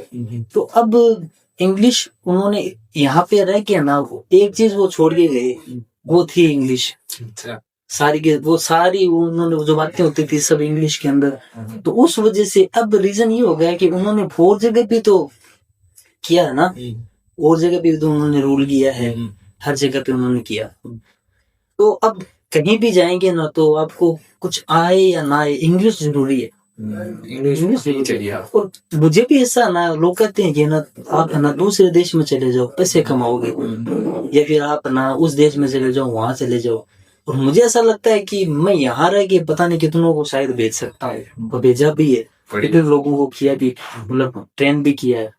Speaker 2: तो अब इंग्लिश उन्होंने यहाँ पे रह के ना, एक चीज वो छोड़ के गए, वो थी इंग्लिश। सारी उन्होंने जो बातें होती थी सब इंग्लिश के अंदर। तो उस वजह से अब रीजन ये हो गया कि उन्होंने और जगह भी तो किया है ना, और जगह पे तो उन्होंने रूल किया है, हर जगह पे उन्होंने किया। तो अब कहीं भी जाएंगे ना तो आपको कुछ आए या ना आए इंग्लिश जरूरी है। इंग्लिश चाहिए। और मुझे भी ऐसा ना, लोग कहते हैं कि ना आप ना दूसरे देश में चले जाओ पैसे कमाओगे, या फिर आप ना उस देश में चले जाओ, वहां चले जाओ। और मुझे ऐसा लगता है कि मैं यहाँ रह के पता नहीं कितनों को शायद भेज सकता हूँ, और भेजा भी है, कितने लोगों को किया भी, मतलब ट्रेन भी किया है,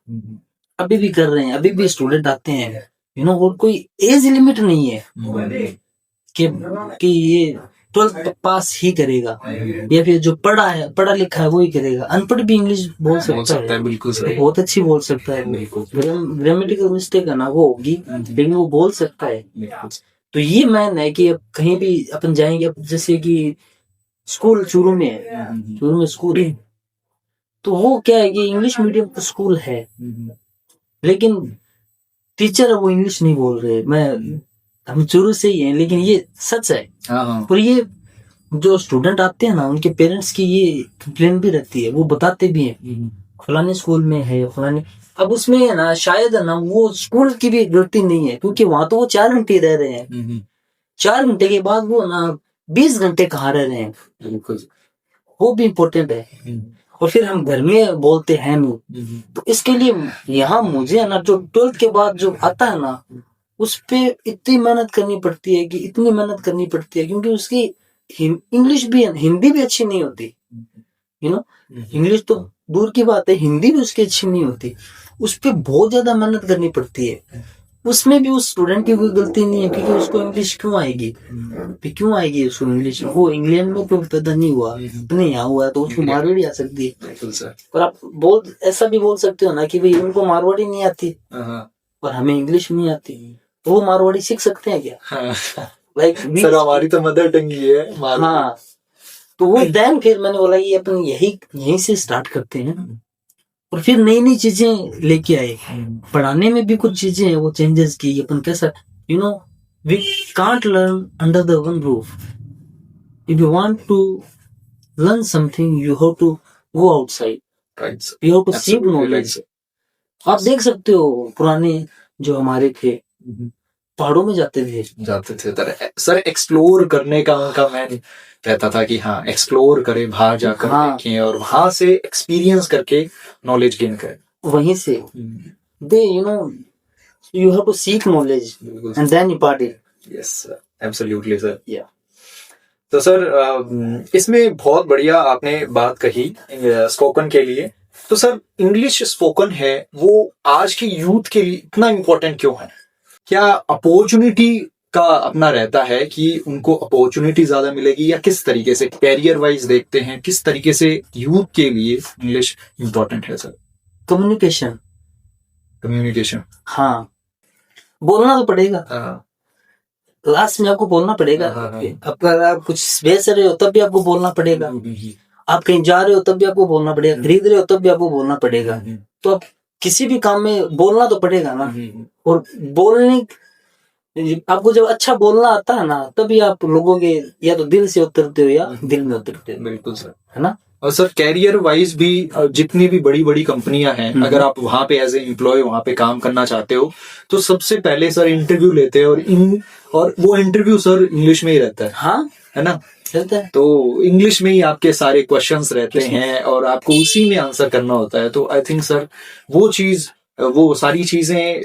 Speaker 2: अभी भी कर रहे हैं, अभी भी स्टूडेंट आते हैं और कोई एज लिमिट नहीं है कि ये 12th पास ही करेगा, या फिर जो पढ़ा लिखा है वो ही करेगा। अनपढ़ भी इंग्लिश बोल सकता है, बिल्कुल सही, बहुत अच्छी बोल सकता है। ग्रामेटिकल मिस्टेक है ना वो होगी, लेकिन वो बोल सकता है। तो ये मैन है कि अब कहीं भी अपन जाएंगे, जैसे कि स्कूल चूरू में है, चूरू में स्कूल है, तो वो क्या है कि इंग्लिश मीडियम स्कूल है, लेकिन टीचर है वो इंग्लिश नहीं बोल रहे, मैं हम शुरू से ही हैं, लेकिन ये सच है।
Speaker 1: हाँ
Speaker 2: और ये जो स्टूडेंट आते हैं ना, उनके पेरेंट्स की ये कंप्लेन भी रहती है, वो बताते भी हैं फलाने स्कूल में है फलाने। अब उसमें है ना, शायद है ना, वो स्कूल की भी गलती नहीं है, क्योंकि वहां तो वो 4 घंटे रह रहे हैं, 4 घंटे के बाद वो ना 20 घंटे कहाँ रह रहे हैं,
Speaker 1: बिल्कुल।
Speaker 2: वो भी इम्पोर्टेंट है। और फिर हम घर में बोलते हैं नहीं, तो इसके लिए यहाँ मुझे है ना, जो 12th के बाद जो आता है ना, उस पे इतनी मेहनत करनी पड़ती है कि इतनी मेहनत करनी पड़ती है, क्योंकि उसकी इंग्लिश भी, हिंदी भी अच्छी नहीं होती, यू नो। इंग्लिश तो दूर की बात है, हिंदी भी उसकी अच्छी नहीं होती, उस पे बहुत ज्यादा मेहनत करनी पड़ती है। उसमें भी उस स्टूडेंट की कोई गलती नहीं है, क्योंकि उसको इंग्लिश क्यों आएगी, क्यों आएगी उसको इंग्लिश, वो इंग्लैंड में तो पैदा नहीं हुआ, अपने यहाँ हुआ है, तो उसको मारवाड़ी आ सकती है। और आप ऐसा भी बोल सकते हो ना कि भाई उनको मारवाड़ी नहीं आती और हमें इंग्लिश नहीं आती, तो वो मारवाड़ी सीख सकते हैं क्या? लाइक
Speaker 1: सर हमारी तो मदर टंग ही है मारवाड़ी।
Speaker 2: हाँ, तो वो देन फिर मैंने बोला ये अपन यहीं से स्टार्ट करते हैं, और फिर नई नई चीजें लेके आए। पढ़ाने में भी कुछ चीजें हैं वो चेंजेस की, अपन कैसा, you know, we can't learn under the one roof. If you want to learn something you have to go outside, you have to seek knowledge. आप देख सकते हो पुराने जो हमारे थे, पहाड़ों में जाते थे
Speaker 1: सर एक्सप्लोर करने का उनका मैन रहता था कि हाँ एक्सप्लोर करें, बाहर जाकर देखें और वहां से एक्सपीरियंस करके नॉलेज गेन करें।
Speaker 2: वहीं से दे you have to seek knowledge and then impart it.
Speaker 1: Yes sir, absolutely sir. Yeah. तो सर इसमें बहुत बढ़िया आपने बात कही स्पोकन के लिए। तो सर इंग्लिश स्पोकन है वो आज की यूथ के लिए इतना इम्पोर्टेंट क्यों है? क्या अपॉर्चुनिटी का अपना रहता है कि उनको अपॉर्चुनिटी ज्यादा मिलेगी, या किस तरीके से कैरियर वाइज देखते हैं, किस तरीके से यूथ के लिए इंग्लिश इम्पोर्टेंट है सर? कम्युनिकेशन
Speaker 2: हाँ, बोलना तो पड़ेगा, लास्ट में आपको बोलना पड़ेगा। अगर आप कुछ बेच रहे हो तब भी आपको बोलना पड़ेगा, आप कहीं जा रहे हो तब भी आपको बोलना पड़ेगा, खरीद रहे हो तब भी आपको बोलना पड़ेगा। तो आप किसी भी काम में बोलना तो पड़ेगा ना। और बोलने आपको जब अच्छा बोलना आता है ना, तभी आप लोगों के या तो दिल से उतरते हो या दिल में उतरते हो।
Speaker 1: बिल्कुल सर,
Speaker 2: है ना।
Speaker 1: और सर कैरियर वाइज भी जितनी भी बड़ी बड़ी कंपनियां हैं, अगर आप वहां पे एज ए एम्प्लॉय वहां पे काम करना चाहते हो तो सबसे पहले सर इंटरव्यू लेते हैं, और वो इंटरव्यू सर इंग्लिश में ही रहता है।
Speaker 2: हाँ,
Speaker 1: है ना, रहता है। तो इंग्लिश में ही आपके सारे क्वेश्चंस रहते हैं और आपको उसी में आंसर करना होता है। तो आई थिंक सर वो सारी चीजें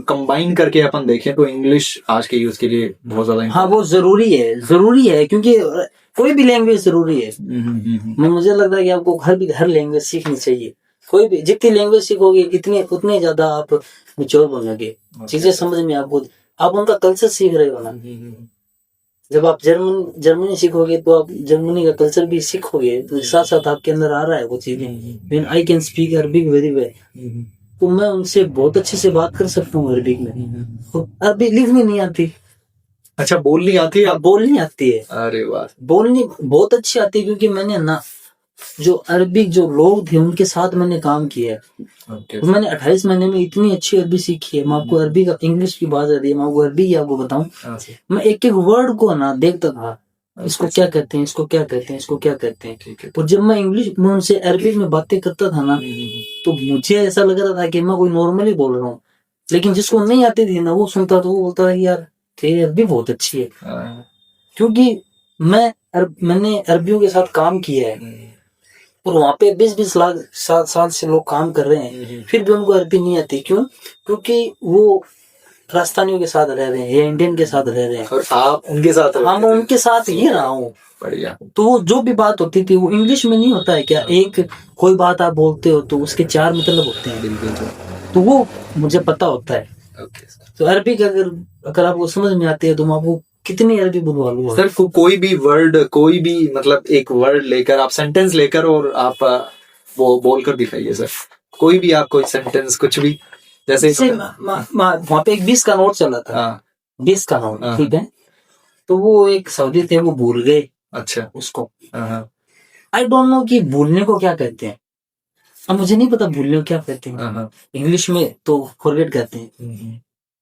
Speaker 1: कंबाइन करके अपन देखें तो इंग्लिश आज के यूथ के लिए बहुत ज्यादा,
Speaker 2: हाँ वो जरूरी है, क्योंकि कोई भी लैंग्वेज जरूरी है। मुझे लगता है कि आपको हर लैंग्वेज सीखनी चाहिए। कोई भी जितनी लैंग्वेज सीखोगे उतने ज्यादा आप मैच्योर बनोगे, चीजें समझ में आप उनका कल्चर सीख रहे हो ना। जब आप जर्मनी सीखोगे तो आप जर्मनी का कल्चर भी सीखोगे, तो साथ साथ आपके अंदर आ रहा है वो चीजें। I can speak Arabic very well, तो मैं उनसे बहुत अच्छे से बात कर सकता हूँ अरबिक में। अरबी लिखनी नहीं आती।
Speaker 1: अच्छा, बोलनी आती है?
Speaker 2: बोलनी आती है।
Speaker 1: अरे वाह,
Speaker 2: बोलनी बहुत अच्छी आती है, क्योंकि मैंने ना जो अरबिक जो लोग थे उनके साथ मैंने काम किया है। तो मैंने 28 महीने में इतनी अच्छी अरबी सीखी है। मैं आपको अरबी का इंग्लिश की बात आ रही है, मैं आपको अरबी की आपको बताऊं, मैं एक एक वर्ड को ना देखता था, इसको क्या कहते हैं, इसको क्या कहते हैं, इसको क्या कहते हैं। और जब मैं इंग्लिश में उनसे अरबिक में बातें करता था ना, तो मुझे ऐसा लग रहा था कि मैं कोई नॉर्मली बोल रहा हूँ। लेकिन जिसको नहीं आती थी ना, वो सुनता तो वो बोलता था यार तेरी अरबी बहुत अच्छी है। क्योंकि मैंने अरबियों के साथ काम किया है, और वहाँ पे 20-20 लाख साल से लोग काम कर रहे हैं, फिर भी उनको अरबी नहीं आती। क्यों? क्योंकि वो राजस्थानियों के साथ रह रहे हैं या इंडियन के साथ रह रहे हैं,
Speaker 1: और आप उनके साथ?
Speaker 2: हाँ, मैं उनके साथ ही रहा हूँ।
Speaker 1: बढ़िया।
Speaker 2: तो वो जो भी बात होती थी वो इंग्लिश में नहीं होता है क्या? एक कोई बात आप बोलते हो तो उसके 4 मतलब होते हैं।
Speaker 1: बिल्कुल,
Speaker 2: तो वो मुझे पता होता है। तो अरबी अगर आपको समझ में आती है तो मैं आपको कितनी अरबी बुलवा लूंगा
Speaker 1: सर। कोई भी वर्ड, कोई भी मतलब एक वर्ड लेकर आप सेंटेंस लेकर और आप वो बोलकर दिखाइए सर। कोई भी आप कोई सेंटेंस कुछ भी, जैसे
Speaker 2: वहाँ पे एक 20 का नोट चला था। 20 का नोट, ठीक है। तो वो एक सऊदी थे, वो भूल गए। अच्छा, उसको आई डोंट नो कि भूलने को क्या कहते हैं। अब मुझे नहीं पता भूलने को क्या कहते हैं। इंग्लिश में तो फॉरगेट कहते हैं,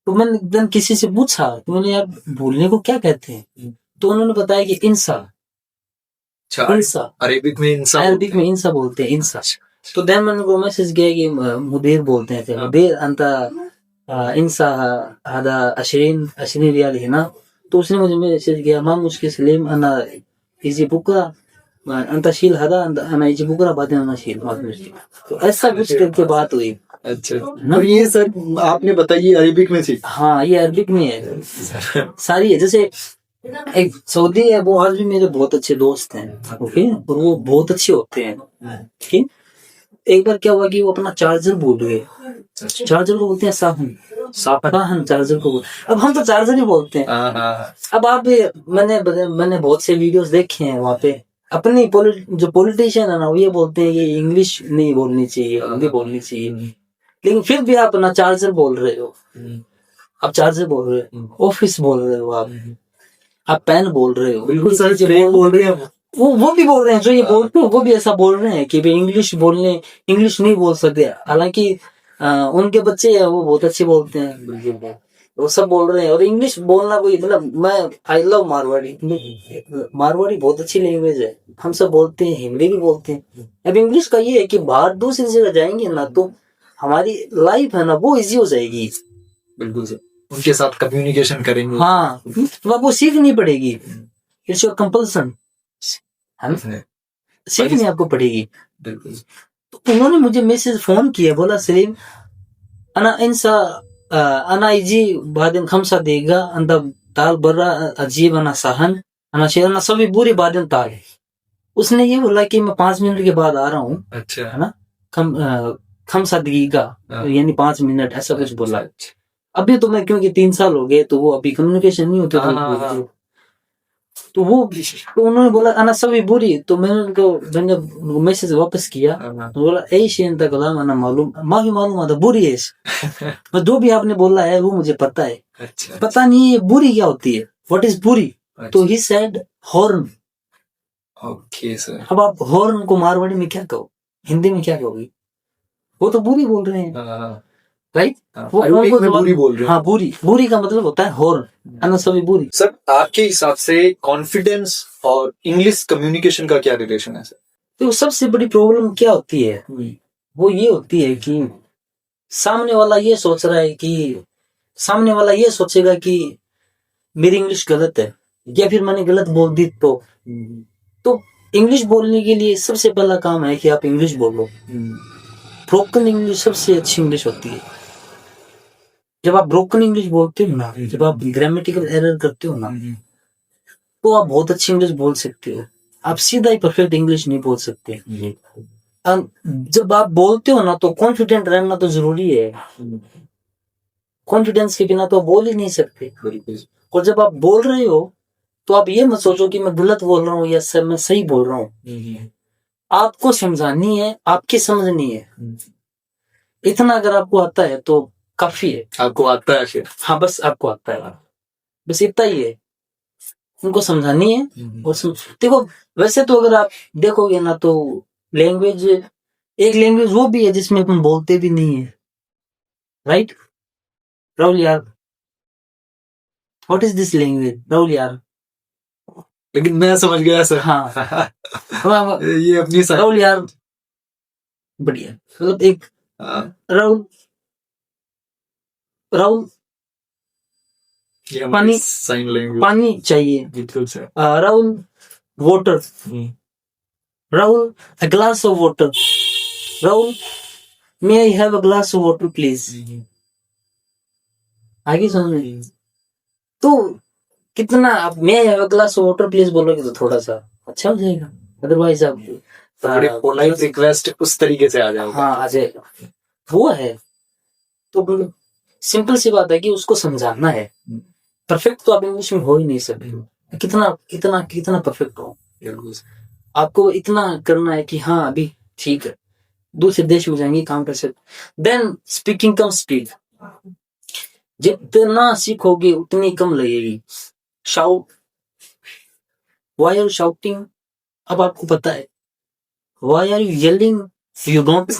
Speaker 2: तो मैंने then किसी से पूछा तो मैंने यार बोलने को क्या कहते हैं, तो उन्होंने बताया कि इंसा।
Speaker 1: अच्छा,
Speaker 2: इंसा
Speaker 1: अरेबिक में इंसान
Speaker 2: अरबिक में इंसा बोलते हैं, इंसा। तो देन मैंने को मैसेज किया कि मुदीर बोलते हैं, मुदीर अंता इंसा हदा अशरीन रियाल है ना। तो उसने मुझे मैसेज किया मा मुश्किल सलीम अना इजी बुकरा अंता शील हदा अना इजी बुकरा बातें अना शील मात मुश्किल। तो ऐसा कुछ करके बात हुई।
Speaker 1: अच्छा, और ये सर आपने बताइए अरेबिक में थी?
Speaker 2: हाँ, ये अरबिक में है सारी है। जैसे एक सऊदी है, वो आज भी मेरे बहुत अच्छे दोस्त हैं, ओके, और वो बहुत अच्छे होते हैं, ठीक। एक बार क्या हुआ कि वो अपना चार्जर भूल गए। चार्जर को बोलते हैं साहन, साहन चार्जर को अब हम तो चार्जर ही बोलते हैं। अब आप मैंने बहुत से वीडियोस देखे हैं, वहाँ पे अपनी जो पॉलिटिशियन है ना, वो ये बोलते हैं कि इंग्लिश नहीं बोलनी चाहिए, हिंदी बोलनी चाहिए, लेकिन फिर भी आप अपना चार्जर बोल रहे हो। आप चार्जर बोल रहे हो, ऑफिस बोल रहे हो, आप पेन बोल रहे हो,
Speaker 1: बिल्कुल सर, ट्रेन बोल रहे हैं
Speaker 2: वो भी बोल रहे हैं, जो ये बोलते हैं वो भी ऐसा बोल रहे हैं कि भाई इंग्लिश नहीं बोल सकते। हालांकि उनके बच्चे हैं वो बहुत अच्छे बोलते हैं, वो सब बोल रहे हैं। और इंग्लिश बोलना कोई मतलब, मैं आई लव मारवाड़ी, मारवाड़ी बहुत अच्छी लैंग्वेज है, हम सब बोलते हैं, हिंदी भी बोलते हैं। अब इंग्लिश का ये है कि बाहर दूसरी जगह जाएंगे ना तो हमारी लाइफ है ना वो इजी हो जाएगी।
Speaker 1: बिल्कुल सर, उनके साथ कम्युनिकेशन करेंगे।
Speaker 2: हाँ, तो अब वो सीखनी पड़ेगी, इट्स योर कंपल्सन, है ना, सीखनी आपको पड़ेगी।
Speaker 1: बिल्कुल।
Speaker 2: तो उन्होंने मुझे मैसेज फोन किया, बोला सलीम अना इंसा अना इजी बादिन खमसा देगा अंदा ताल बर्रा अजीब अना सहन अना शेरना सभी बुरी बादिन ताल। उसने ये बोला कि मैं 5 मिनट के बाद आ रहा हूँ। अच्छा, है ना, खमसा देगा यानी 5 मिनट, ऐसा कुछ बोला। अभी तो मैं क्योंकि 3 साल हो गए तो वो अभी कम्युनिकेशन नहीं होते तो उन्होंने बोला अना सभी बुरी। तो मैंने मैसेज वापस किया, तो बोला ऐश इंता कलाम अना मालूम माही मालूम आता बुरी है मैं जो भी आपने बोला है वो मुझे पता है। अच्छा, पता नहीं है बुरी क्या होती है, व्हाट इज बुरी। तो he said horn. Okay sir. अब आप हॉर्न को मारवाड़ी में क्या कहो, हिंदी में क्या कहोगे? वो तो बुरी बोल रहे हैं, राइट। वो बुरी बोल रहे हैं। हाँ, बुरी का मतलब होता है हॉर्न, अना सभी बुरी।
Speaker 1: सर, आपके हिसाब से कॉन्फिडेंस और इंग्लिश कम्युनिकेशन का क्या रिलेशन है सर?
Speaker 2: तो सबसे बड़ी प्रॉब्लम क्या होती है, वो ये होती है कि सामने वाला ये सोचेगा कि मेरी इंग्लिश गलत है, या फिर मैंने गलत बोल दी। तो इंग्लिश बोलने के लिए सबसे पहला काम है कि आप इंग्लिश बोलो। ब्रोकन इंग्लिश सबसे अच्छी इंग्लिश होती है। जब आप ब्रोकन इंग्लिश बोलते हो ना, जब आप ग्रामेटिकल एरर करते हो ना, तो आप बहुत अच्छी इंग्लिश बोल सकते हो। आप सीधा ही परफेक्ट इंग्लिश नहीं बोल सकते। जब आप बोलते हो ना तो कॉन्फिडेंट रहना तो जरूरी है। कॉन्फिडेंस के बिना तो आप बोल ही नहीं सकते। और जब आप बोल रहे हो तो आप ये मत सोचो कि मैं गलत बोल रहा हूँ या सर मैं सही बोल रहा हूँ। आपको समझानी है, आपकी समझनी है। इतना अगर आपको आता है तो काफी है। आपको आता है फिर? हाँ, बस आपको आता है, बस इतना ही है। उनको समझानी है। और देखो, वैसे तो अगर आप देखोगे ना तो लैंग्वेज, एक लैंग्वेज वो भी है जिसमें अपन बोलते भी नहीं है, राइट राहुल यार? What is this language Rahul यार?
Speaker 1: लेकिन मैं समझ गया सर।
Speaker 2: हाँ
Speaker 1: ये अपनी
Speaker 2: राहुल यार बढ़िया, मतलब एक राहुल पानी चाहिए, बिल्कुल sir. Rahul water, Rahul a glass of water, Rahul may I have a glass of water please। आगे समझ। तो कितना आप may I have a glass of water please बोलोगे तो थोड़ा सा अच्छा हो जाएगा, अदरवाइज आप
Speaker 1: पोलाइट रिक्वेस्ट उस तरीके से आ जाएगा।
Speaker 2: हाँ, आ जाएगा, वो है। तो सिंपल सी बात है कि उसको समझाना है। परफेक्ट तो आप इंग्लिश में हो ही नहीं सकते। कितना परफेक्ट हो, आपको इतना करना है कि हाँ अभी ठीक है, दूसरे देश में जाएंगे काम कर सकते। देन स्पीकिंग कम स्पीड, जितना सीखोगे उतनी कम लगेगी। Shout, why are you shouting? अब आपको पता है। Why are you yelling? You don't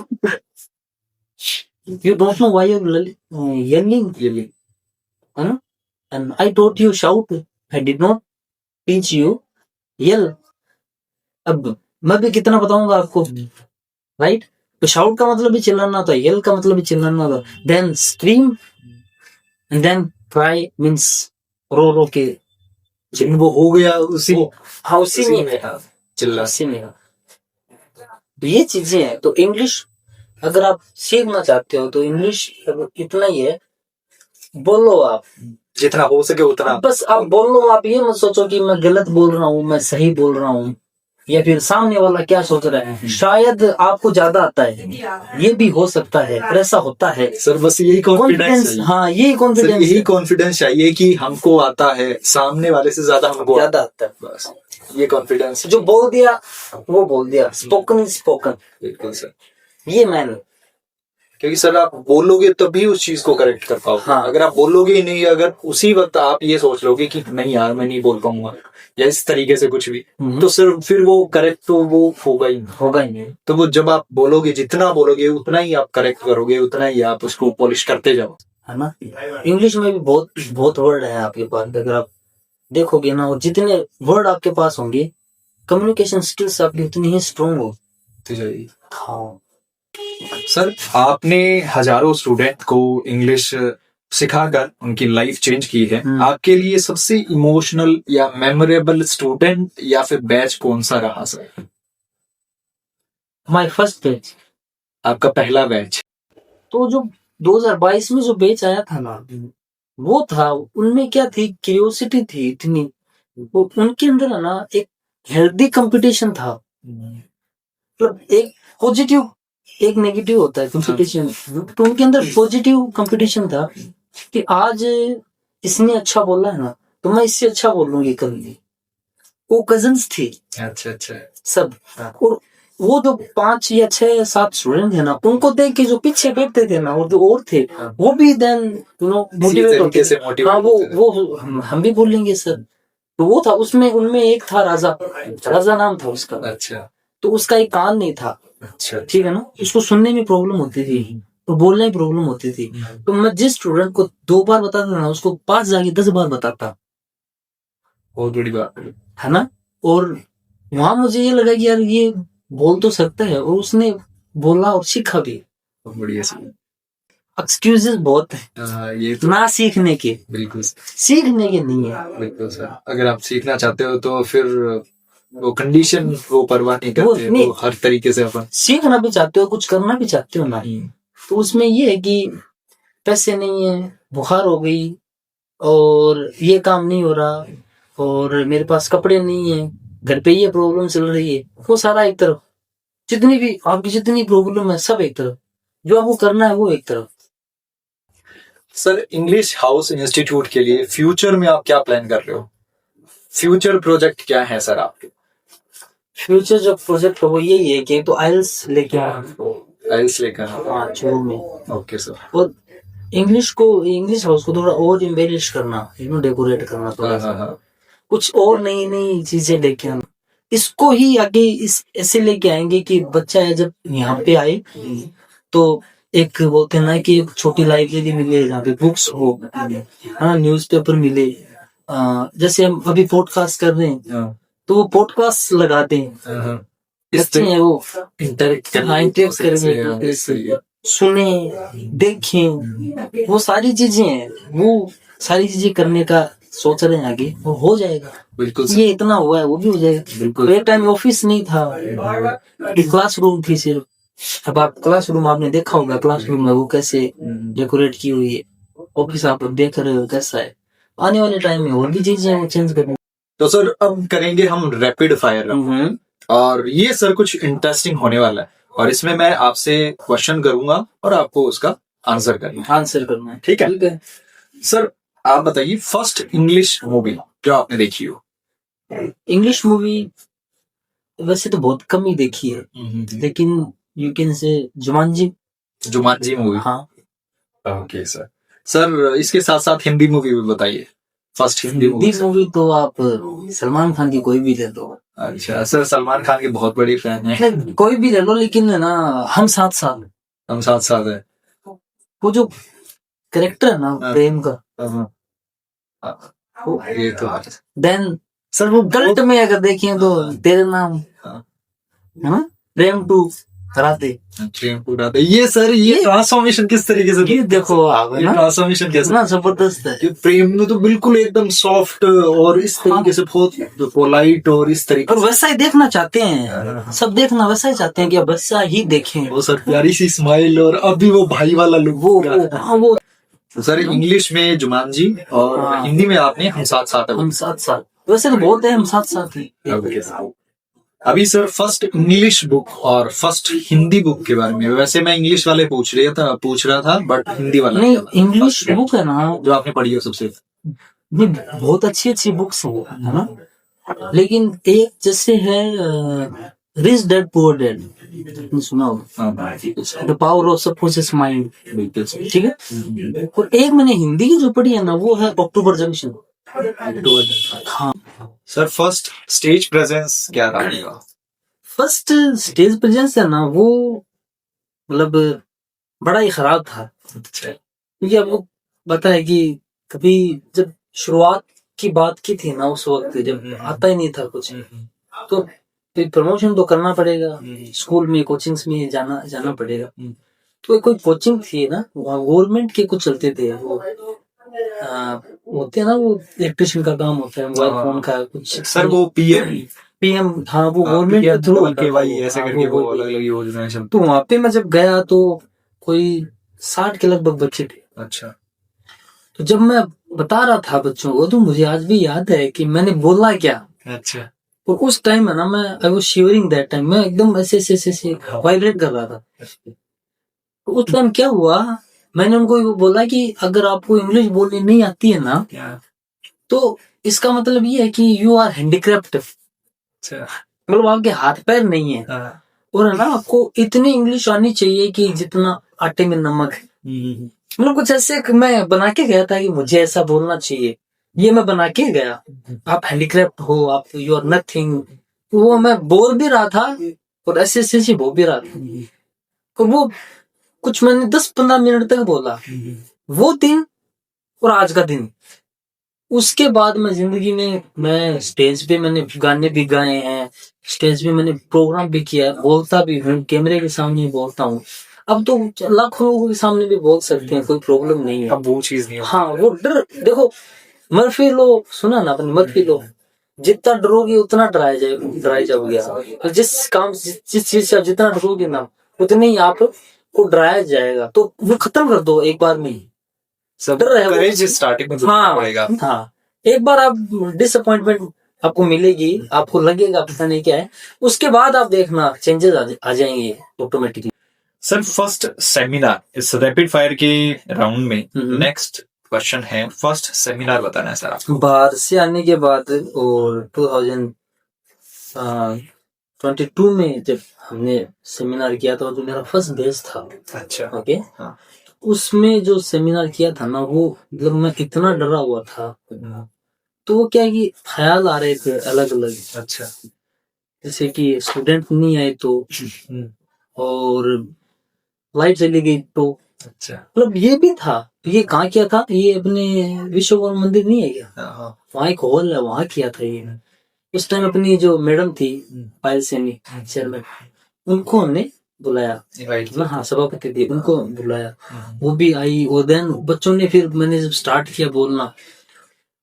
Speaker 2: know why are yelling. है ना, and I taught you shout, I did not teach you yell. अब मैं भी कितना बताऊंगा आपको, राइट? तो शाउट का मतलब भी चिल्लाना था, येल का मतलब भी चिल्लाना था, then scream and then cry means रो रो के
Speaker 1: वो हो गया उसी
Speaker 2: हाँ उसी में
Speaker 1: चिल्ला।
Speaker 2: उसी में। तो ये चीजें हैं। तो इंग्लिश अगर आप सीखना चाहते हो तो इंग्लिश इतना ही है, बोलो आप
Speaker 1: जितना हो सके उतना।
Speaker 2: बस आप बोलो, आप ये मत सोचो कि मैं गलत बोल रहा हूँ, मैं सही बोल रहा हूँ, या फिर सामने वाला क्या सोच रहा है, शायद आपको ज्यादा आता है, ये भी हो सकता है, और ऐसा होता है
Speaker 1: सर बस यही कॉन्फिडेंस चाहिए।
Speaker 2: हाँ यही
Speaker 1: सर
Speaker 2: कॉन्फिडेंस,
Speaker 1: यही कॉन्फिडेंस चाहिए कि हमको आता है, सामने वाले से ज्यादा हमको
Speaker 2: ज्यादा आता है।
Speaker 1: बस ये कॉन्फिडेंस
Speaker 2: जो बोल दिया वो बोल दिया, स्पोकन इज स्पोकन।
Speaker 1: बिल्कुल सर,
Speaker 2: ये मैंने,
Speaker 1: क्योंकि सर आप बोलोगे तभी उस चीज को करेक्ट कर पाओगे।
Speaker 2: हाँ।
Speaker 1: अगर आप बोलोगे ही नहीं, अगर उसी वक्त आप ये सोच लोगे कि नहीं यार मैं नहीं बोल पाऊंगा या इस तरीके से कुछ भी, तो सर फिर वो करेक्ट तो वो होगा ही नहीं। तो वो जब आप बोलोगे, जितना बोलोगे उतना ही आप करेक्ट करोगे, उतना ही आप उसको पॉलिश करते जाओ,
Speaker 2: है ना। इंग्लिश में भी बहुत बहुत वर्ड है आपके पास, अगर आप देखोगे ना, और जितने वर्ड आपके पास होंगे, कम्युनिकेशन स्किल्स आपकी उतनी ही स्ट्रोंग हो
Speaker 1: जाएगी।
Speaker 2: हाँ।
Speaker 1: सर आपने हजारों स्टूडेंट को इंग्लिश सिखाकर उनकी लाइफ चेंज की है, आपके लिए सबसे इमोशनल या मेमोरेबल स्टूडेंट या फिर बैच कौन सा रहा सर?
Speaker 2: माय फर्स्ट बैच,
Speaker 1: आपका पहला बैच।
Speaker 2: तो जो 2022 में जो बैच आया था ना, वो था, उनमें क्या थी, क्यूरियोसिटी थी इतनी, वो उनके अंदर है ना एक हेल्दी कंपटीशन था, मतलब एक पॉजिटिव एक नेगेटिव होता है कंपटीशन, तो उनके अंदर पॉजिटिव कंपटीशन था कि आज इसने अच्छा बोला है ना, तो मैं इससे अच्छा बोलूंगी कल। वो कजन्स थी,
Speaker 1: अच्छा
Speaker 2: सब, और वो जो 5 या 6 या 7 स्टूडेंट थे ना, उनको देख के जो पीछे बैठते थे ना, और जो और थे वो भी देन मोटिवेट होते थे, हाँ वो हम भी बोलेंगे सर। तो वो था, उसमें उनमें एक था राजा नाम था उसका।
Speaker 1: अच्छा,
Speaker 2: तो उसका एक कान नहीं था,
Speaker 1: अच्छा
Speaker 2: ठीक है ना, उसको सुनने में प्रॉब्लम होती थी, तो बोलने में प्रॉब्लम होती थी। तो मैं जिस स्टूडेंट को 2 बार बताता था ना, उसको 5 जाके 10 बार बताता,
Speaker 1: बहुत बड़ी बात
Speaker 2: है ना। और वहां मुझे ये लगा कि यार ये बोल तो सकता है, और उसने बोला और सीखा भी।
Speaker 1: बढ़िया सर।
Speaker 2: एक्सक्यूजेस बहुत है
Speaker 1: ये तो
Speaker 2: ना सीखने के,
Speaker 1: बिल्कुल
Speaker 2: सीखने के नहीं है।
Speaker 1: बिल्कुल सर, अगर आप सीखना चाहते हो तो फिर वो कंडीशन वो परवाह नहीं करते, वो हर तरीके से अपन
Speaker 2: सीखना भी चाहते हो, कुछ करना भी चाहते हो ना, तो उसमें ये है कि पैसे नहीं है, बुखार हो गई, और ये काम नहीं हो रहा, और मेरे पास कपड़े नहीं है, घर पे ये प्रॉब्लम चल रही है, वो सारा एक तरफ, जितनी भी आपकी जितनी प्रॉब्लम है सब एक तरफ, जो आपको करना है वो एक तरफ।
Speaker 1: सर इंग्लिश हाउस इंस्टीट्यूट के लिए फ्यूचर में आप क्या प्लान कर रहे हो? फ्यूचर प्रोजेक्ट क्या है सर आपके?
Speaker 2: फ्यूचर जो प्रोजेक्ट है वो यही है कि तो आइल्स लेके
Speaker 1: आइल्स लेकर
Speaker 2: शुरू में,
Speaker 1: ओके सर,
Speaker 2: और इंग्लिश हाउस को थोड़ा और इम्बेलिश करना, डेकोरेट करना थोड़ा सा, कुछ और नई नई चीजें लेके आना, इसको ही आगे इस ऐसे लेके आएंगे कि बच्चा है जब यहाँ पे आए तो एक बोलते हैं ना कि एक छोटी लाइब्रेरी मिले जहाँ पे बुक्स हो, हाँ न्यूज़पेपर मिले, जैसे हम अभी पॉडकास्ट कर रहे हैं तो वो पॉडकास्ट लगा दें, बच्चे हैं वो इंटरेक्ट करेंगे, सुने देखें, वो सारी चीजें हैं, वो सारी चीजें करने का सोच रहे हैं आगे, वो हो जाएगा
Speaker 1: बिल्कुल।
Speaker 2: ये इतना हुआ है वो भी हो जाएगा बिल्कुल। तो एक टाइम ऑफिस नहीं था, क्लासरूम थी सिर्फ। अब आप क्लासरूम आपने देखा होगा, क्लासरूम में वो कैसे डेकोरेट की हुई है, ऑफिस आप देख रहे हो कैसा है, आने वाले टाइम में और भी चीजें वो चेंज करनी।
Speaker 1: तो सर अब करेंगे हम रैपिड फायर, और ये सर कुछ इंटरेस्टिंग होने वाला है, और इसमें मैं आपसे क्वेश्चन करूंगा और आपको उसका आंसर करना है, ठीक है? सर आप बताइए फर्स्ट इंग्लिश मूवी जो आपने देखी हो।
Speaker 2: इंग्लिश मूवी वैसे तो बहुत कम ही देखी है, लेकिन you can say Jumanji movie. हाँ
Speaker 1: ओके सर। सर इसके साथ साथ हिंदी मूवी भी बताइए, फर्स्ट हिंदी
Speaker 2: मूवी तो आप सलमान खान की कोई भी ले लो।
Speaker 1: अच्छा सर, सलमान खान के बहुत बड़ी फैन है।
Speaker 2: कोई भी ले लो, लेकिन ना हम साथ
Speaker 1: है, वो जो
Speaker 2: कैरेक्टर है ना प्रेम का,
Speaker 1: ये तो है।
Speaker 2: देन
Speaker 1: सर वो
Speaker 2: कल्ट में अगर देखें तो तेरे नाम, है ना, प्रेम टू राधे,
Speaker 1: ये सर ये ट्रांसफॉर्मेशन किस तरीके से,
Speaker 2: ये देखो आप, है
Speaker 1: ये
Speaker 2: ना,
Speaker 1: ट्रांसफॉर्मेशन कैसे,
Speaker 2: इतना जबरदस्त है।
Speaker 1: कि प्रेम में तो बिल्कुल एकदम सॉफ्ट और इस तरीके से बहुत पोलाइट और इस तरीके
Speaker 2: और वैसा ही देखना चाहते हैं सब, देखना वैसा ही चाहते हैं कि अब वैसा ही देखें।
Speaker 1: वो सर प्यारी सी स्माइल और अभी वो भाई वाला लुक,
Speaker 2: वो
Speaker 1: तो सर इंग्लिश में जुमानजी और हिंदी में आपने हम साथ साथ
Speaker 2: हम साथ साथ, वैसे तो बहुत है हम साथ साथ ही।
Speaker 1: अभी सर फर्स्ट इंग्लिश बुक और फर्स्ट हिंदी बुक के बारे में, वैसे मैं इंग्लिश वाले पूछ रहा था बट हिंदी वाला
Speaker 2: नहीं, इंग्लिश बुक है ना
Speaker 1: जो आपने पढ़ी हो सबसे,
Speaker 2: ये बहुत अच्छी अच्छी बुक्स है ना, लेकिन एक जैसे है रिच डैड पुअर डैड, सुना होगा, the power of subconscious mind, ठीक है। और एक मैंने हिंदी की जो पढ़ी है ना वो है अक्टूबर जंक्शन। हाँ
Speaker 1: सर फर्स्ट स्टेज प्रेजेंस क्या रहेगा?
Speaker 2: फर्स्ट स्टेज प्रेजेंस है ना वो मतलब बड़ा ही खराब था, क्योंकि आपको पता है कि कभी जब शुरुआत की बात की थी ना उस वक्त जब आता ही नहीं था कुछ, तो प्रमोशन तो करना पड़ेगा, स्कूल में कोचिंग्स में जाना पड़ेगा। तो कोई कोचिंग थी ना गवर्नमेंट के कुछ चलते थे, वो होते हैं ना, वो इलेक्ट्रिशियन का काम होता है, मोबाइल फोन का कुछ,
Speaker 1: सर वो पीएम,
Speaker 2: हाँ वो गवर्नमेंट के थ्रू
Speaker 1: ऐसे करके वो अलग-अलग योजनाएं चलती।
Speaker 2: तो वहां पे मैं जब गया तो कोई 60 के लगभग बच्चे थे।
Speaker 1: अच्छा।
Speaker 2: तो जब मैं बता रहा था बच्चों को तो मुझे आज भी याद है कि मैंने बोला क्या।
Speaker 1: अच्छा।
Speaker 2: और उस टाइम है ना मैं I was shivering that time, मैं एकदम ऐसे वाइब्रेट कर रहा था। तो उस टाइम क्या हुआ, मैंने उनको वो बोला कि अगर आपको इंग्लिश बोलनी नहीं आती है ना तो इसका मतलब ये है कि यू आर हैंडीक्राफ्ट, मतलब आपके हाथ पैर नहीं है। और है ना आपको इतनी इंग्लिश आनी चाहिए कि जितना आटे में नमक है। मतलब कुछ ऐसे मैं बना के गया था कि मुझे ऐसा बोलना चाहिए, ये मैं बना के गया। आप हैंडीक्राफ्ट हो, आप यू आर नथिंग, वो मैं बोल भी रहा था और ऐसे ऐसे बोल भी रहा था। और वो कुछ मैंने 10-15 मिनट तक बोला वो दिन और आज का दिन। उसके बाद मैं जिंदगी में मैं स्टेज पे मैंने गाने भी गाए हैं, स्टेज पे मैंने प्रोग्राम भी किया है, बोलता भी हूँ, कैमरे के सामने बोलता हूँ। अब तो लाखों लोगों के सामने भी बोल सकते हैं, कोई प्रॉब्लम नहीं है।
Speaker 1: अब वो चीज नहीं है।
Speaker 2: हाँ वो डर, देखो मर्फी लो सुना ना अपनी, मर्फी लो, जितना डरोगे उतना डराए जाओगे आप। जिस काम जिस चीज से आप जितना डरोगे ना उतने ही आप को डराया जाएगा। तो वो खत्म कर दो एक बार में।
Speaker 1: करेज स्टार्टिंग में पड़ेगा।
Speaker 2: हाँ एक बार आप डिसअपॉइंटमेंट आपको मिलेगी, आपको लगेगा पता नहीं क्या है, उसके बाद आप देखना चेंजेस आ जाएंगे ऑटोमेटिकली।
Speaker 1: सर फर्स्ट सेमिनार इस रैपिड फायर के राउंड में नेक्स्ट क्वेश्चन है, फर्स्ट सेमिनार बताना है सर आपको।
Speaker 2: बाहर से आने के बाद और 2022 में जब हमने सेमिनार किया था, जो मेरा फर्स्ट बेस था।
Speaker 1: अच्छा।
Speaker 2: ओके। हाँ। उसमें जो सेमिनार किया था ना वो मतलब मैं इतना डरा हुआ था, तो वो क्या है कि ख्याल आ रहे थे अलग अलग।
Speaker 1: अच्छा।
Speaker 2: जैसे कि स्टूडेंट नहीं आए तो, और लाइट चली गई तो, अच्छा मतलब ये भी था। ये कहाँ किया था, ये अपने विश्वकर्मा मंदिर नहीं है क्या, वहाँ एक हॉल है, वहाँ किया था ये। उस टाइम अपनी जो मैडम थी पायल सैनी चेयरमैन, उनको हमने बुलाया ना, हाँ सभापति थी, उनको बुलाया, वो भी आई। और देन बच्चों ने, फिर मैंने जब स्टार्ट किया बोलना,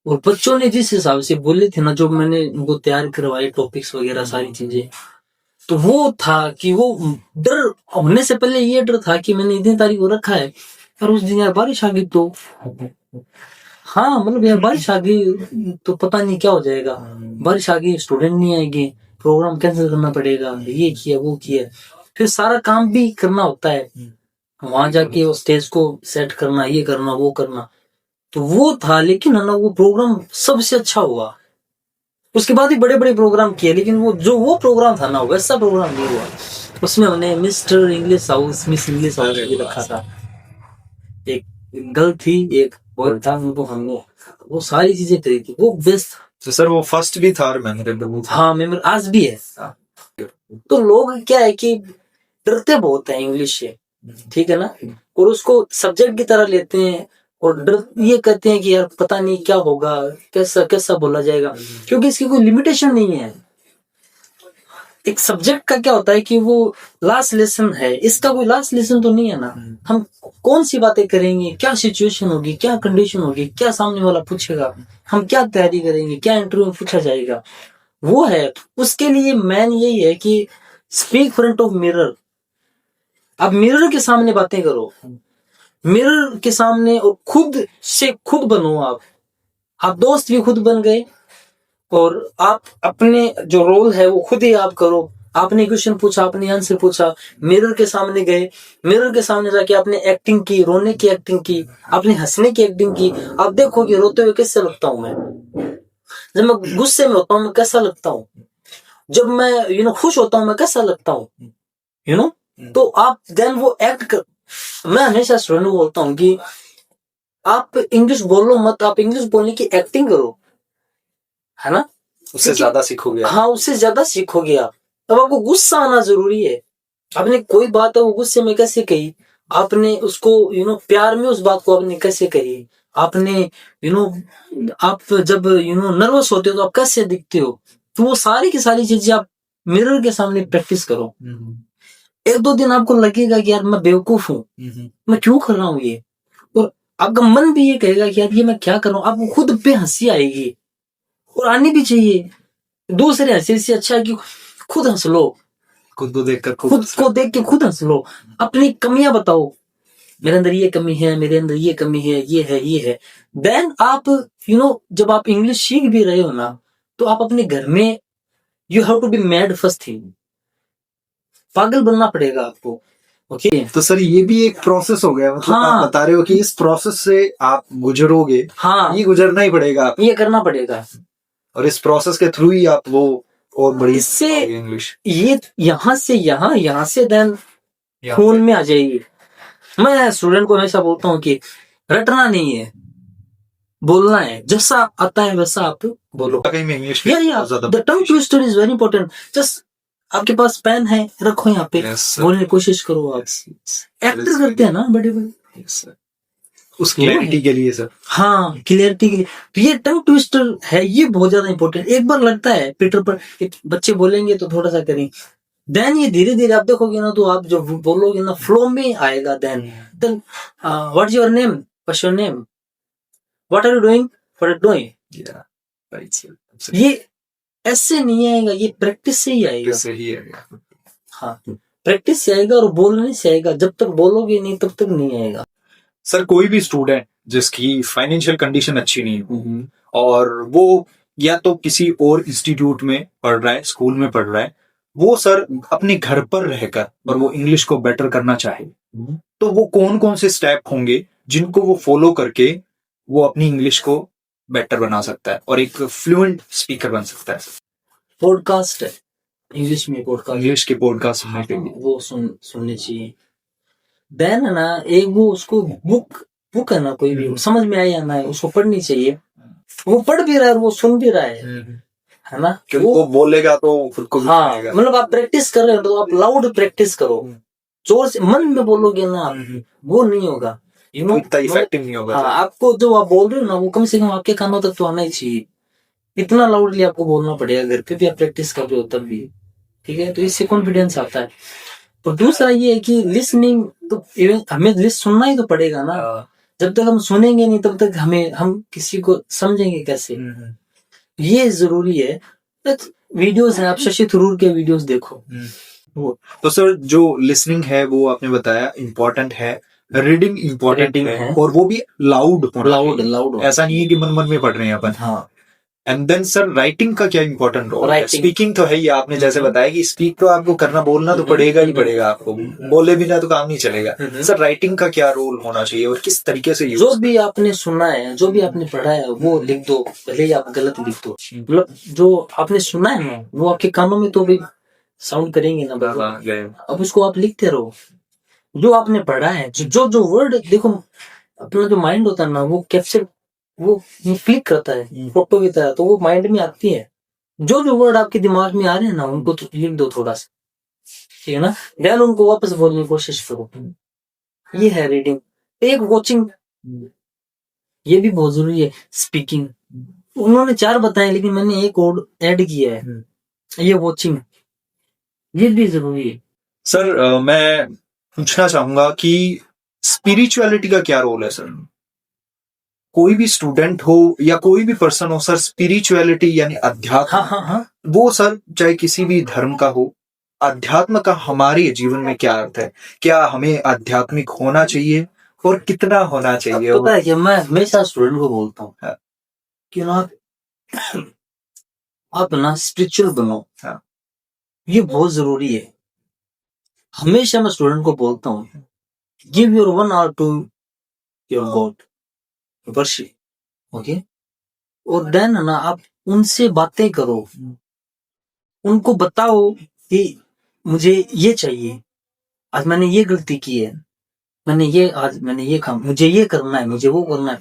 Speaker 2: और बच्चों ने जिस हिसाब से बोले थे ना, जो मैंने उनको तैयार करवाए टॉपिक्स वगैरह सारी चीजें, तो वो था कि वो डर होने से पहले ये डर था कि मैंने इतनी तारीख को रखा है और उस दिन यार बारिश आ गई तो, हाँ मतलब यार बारिश आ गई तो पता नहीं क्या हो जाएगा, बारिश आ गई स्टूडेंट नहीं आएंगे, प्रोग्राम कैंसिल करना पड़ेगा, ये किया वो किया, फिर सारा काम भी करना होता है, वहां जाके वो स्टेज को सेट करना, ये करना वो करना। तो वो था, लेकिन है ना वो प्रोग्राम सबसे अच्छा हुआ। उसके बाद भी बड़े बड़े प्रोग्राम किए, लेकिन वो प्रोग्राम था ना वैसा प्रोग्राम नहीं हुआ। उसमें हमने mister English house, miss English house भी रखा था, एक गर्ल थी एक बॉय था, उनको हमने वो सारी चीजें करी थी, वो बेस्ट था।
Speaker 1: तो सर वो फर्स्ट भी था और मेमोरेबल था।
Speaker 2: हाँ मेमोरी आज भी है। तो लोग क्या है कि डरते बहुत है इंग्लिश से, ठीक है ना, और उसको सब्जेक्ट की तरह लेते हैं और डर ये कहते हैं कि यार पता नहीं क्या होगा, कैसा कैसा बोला जाएगा, क्योंकि इसकी कोई लिमिटेशन नहीं है। एक सब्जेक्ट का क्या होता है कि वो लास्ट लेसन है, इसका कोई लास्ट लेसन तो नहीं है ना। हम कौन सी बातें करेंगे, क्या सिचुएशन होगी, क्या कंडीशन होगी, क्या सामने वाला पूछेगा, हम क्या तैयारी करेंगे, क्या इंटरव्यू में पूछा जाएगा, वो है। उसके लिए मेन यही है कि स्पीक फ्रंट ऑफ मिरर। अब मिरर के सामने बातें करो, मिरर के सामने, और खुद से खुद बनो। आप दोस्त भी खुद बन गए, और आप अपने जो रोल है वो खुद ही आप करो। आपने क्वेश्चन पूछा, आपने आंसर पूछा, मिरर के सामने गए, मिरर के सामने जाके आपने एक्टिंग की, रोने की एक्टिंग की, आपने हंसने की एक्टिंग की। आप देखो कि रोते हुए कैसे लगता हूं मैं, जब मैं गुस्से में होता हूं मैं कैसा लगता हूं, जब मैं खुश होता हूं मैं कैसा लगता हूं। तो आप देन वो एक्ट कर। मैं हमेशा स्टूडेंट को बोलता हूं कि आप इंग्लिश बोलो मत, आप इंग्लिश बोलने की एक्टिंग करो, है ना,
Speaker 1: उससे ज्यादा सीखोगे।
Speaker 2: हाँ, उससे ज्यादा सीखोगे आप। अब आपको गुस्सा आना जरूरी है। आपने कोई बात है वो गुस्से में कैसे कही, आपने उसको प्यार में उस बात को आपने कैसे कही, आपने आप जब नर्वस होते हो तो आप कैसे दिखते हो, तो वो सारी की सारी चीजें आप मिरर के सामने प्रैक्टिस करो। एक दो दिन आपको लगेगा कि यार मैं बेवकूफ हूँ, मैं क्यों कर रहा हूँ ये, और आपका मन भी ये कहेगा कि यार ये मैं क्या कर रहा हूँ। आपको खुद पे हंसी आएगी, और आनी भी चाहिए। दूसरे हंसी से अच्छा है कि खुद हंस लो,
Speaker 1: खुद को देखकर
Speaker 2: खुद को देख के खुद हंस लो। अपनी कमियां बताओ, मेरे अंदर ये कमी है, मेरे अंदर ये कमी है, ये है, ये है। देन आप जब आप इंग्लिश सीख भी रहे हो ना, तो आप अपने घर में you have to be mad first thing, पागल बनना पड़ेगा आपको। ओके
Speaker 1: तो सर ये भी एक प्रोसेस हो गया, मतलब
Speaker 2: हाँ,
Speaker 1: आप बता रहे हो कि इस प्रोसेस से आप गुजरोगे।
Speaker 2: हाँ,
Speaker 1: ये गुजरना ही पड़ेगा,
Speaker 2: ये करना पड़ेगा,
Speaker 1: और इस प्रोसेस के थ्रू ही आप वो और बड़ी
Speaker 2: इससे
Speaker 1: इंग्लिश
Speaker 2: ये यहाँ से यहाँ से देन खून में आ जाएगी। मैं स्टूडेंट को हमेशा बोलता हूँ कि रटना नहीं है, बोलना है, जैसा आता है वैसा आप बोलो।
Speaker 1: English
Speaker 2: the tongue twister is very important. Just आपके पास पेन है, रखो यहाँ पे, बोलने की कोशिश करो। आप एक्टर करते हैं ना बड़े बड़े,
Speaker 1: उस क्लैरिटी के लिए सर।
Speaker 2: हाँ, क्लियरिटी के लिए। तो ये टंग ट्विस्टर है, ये बहुत ज्यादा इंपॉर्टेंट। एक बार लगता है पीटर पर बच्चे बोलेंगे तो थोड़ा सा करें, देन ये धीरे धीरे आप देखोगे ना, तो आप जो बोलोगे ना फ्लो में आएगा। Then what is your name, what's your name, what are you doing, what are doing. ये ऐसे नहीं आएगा, ये प्रैक्टिस से ही आएगा। हाँ, प्रैक्टिस से आएगा, और बोलने से आएगा। जब तक बोलोगे नहीं तब तक नहीं आएगा।
Speaker 1: सर कोई भी स्टूडेंट जिसकी फाइनेंशियल कंडीशन अच्छी नहीं है, और वो या तो किसी और इंस्टीट्यूट में पढ़ रहा है, स्कूल में पढ़ रहा है, वो सर अपने घर पर रहकर और वो इंग्लिश को बेटर करना चाहे, तो वो कौन कौन से स्टेप होंगे जिनको वो फॉलो करके वो अपनी इंग्लिश को बेटर बना सकता है और एक फ्लुएंट स्पीकर बन सकता है?
Speaker 2: पॉडकास्ट है इंग्लिश में, पॉडकास्ट,
Speaker 1: इंग्लिश के पॉडकास्ट सुनने के लिए
Speaker 2: वो सुनने चाहिए। देन है ना, एक वो उसको बुक है ना, कोई भी समझ में आया ना, उसको पढ़नी चाहिए। वो पढ़ भी रहा है, वो सुन भी रहा है ना,
Speaker 1: क्योंकि वो बोलेगा तो खुद को भी
Speaker 2: हाँ, मतलब आप प्रैक्टिस कर रहे हो तो आप लाउड प्रैक्टिस करो, जोर से मन में बोलोगे ना, वो नहीं होगा,
Speaker 1: इतना इफेक्टिव नहीं होगा।
Speaker 2: हाँ, आपको जो आप बोल रहे हो ना, वो कम से कम आपके कानों तक तो आना ही चाहिए। इतना लाउडली आपको बोलना पड़ेगा, घर पे भी आप प्रैक्टिस कर रहे हो तब भी, ठीक है। तो इससे कॉन्फिडेंस आता है। और दूसरा ये है कि लिसनिंग, तो हमें लिस्ट सुनना ही तो पड़ेगा ना। जब तक हम सुनेंगे नहीं तब तक हम किसी को समझेंगे कैसे, ये जरूरी है। वीडियोस हैं, आप शशि थरूर के वीडियोस देखो।
Speaker 1: तो सर जो लिसनिंग है वो आपने बताया इम्पोर्टेंट है, रीडिंग इम्पोर्टेंट है, और वो भी लाउड। ऐसा नहीं है कि मन मन में पढ़ रहे हैं अपन। हाँ। एंड देन सर राइटिंग का क्या इम्पोर्टेंट रोल है? स्पीकिंग तो है ही, आपने जैसे बताया कि स्पीक तो आपको करना, बोलना तो पड़ेगा ही पड़ेगा आपको, बोले बिना तो काम नहीं चलेगा। सर राइटिंग का क्या रोल होना चाहिए और किस तरीके से?
Speaker 2: जो भी आपने सुना है, जो भी आपने पढ़ा है, वो लिख दो, भले ही आप गलत लिख दो। मतलब जो आपने सुना है ना, वो आपके कानों में तो भी साउंड करेंगे ना, अब उसको आप लिखते रहो। जो आपने पढ़ा है, जो वर्ड, देखो अपना जो माइंड होता है ना, वो कैप्चर, वो क्लिक करता है फोटो की तरह, तो वो माइंड में आती है। जो वर्ड आपके दिमाग में आ रहे हैं ना, उनको तो लिख दो थोड़ा सा, ठीक है ना। देन उनको वापस बोलने की कोशिश करो। ये है रीडिंग। एक वॉचिंग, ये भी बहुत जरूरी है। स्पीकिंग उन्होंने 4 बताए, लेकिन मैंने एक और ऐड किया है, ये वॉचिंग, ये भी जरूरी है।
Speaker 1: सर मैं पूछना चाहूंगा कि स्पिरिचुअलिटी का क्या रोल है सर? कोई भी स्टूडेंट हो या कोई भी पर्सन हो सर, स्पिरिचुअलिटी यानी अध्यात्म,
Speaker 2: हाँ
Speaker 1: वो सर चाहे किसी भी धर्म का हो, अध्यात्म का हमारे जीवन में क्या अर्थ है? क्या हमें आध्यात्मिक होना चाहिए और कितना होना चाहिए?
Speaker 2: पता है कि मैं हमेशा स्टूडेंट को बोलता हूँ
Speaker 1: हाँ।
Speaker 2: कि ना आप ना स्पिरिचुअल बनो।
Speaker 1: हाँ।
Speaker 2: ये बहुत जरूरी है। हमेशा मैं स्टूडेंट को बोलता हूँ, give your 1 hour to your God, worship, okay. और देन ना आप उनसे बातें करो, उनको बताओ कि मुझे ये चाहिए, आज मैंने ये गलती की है, आज मैंने ये काम, मुझे ये करना है, मुझे वो करना है।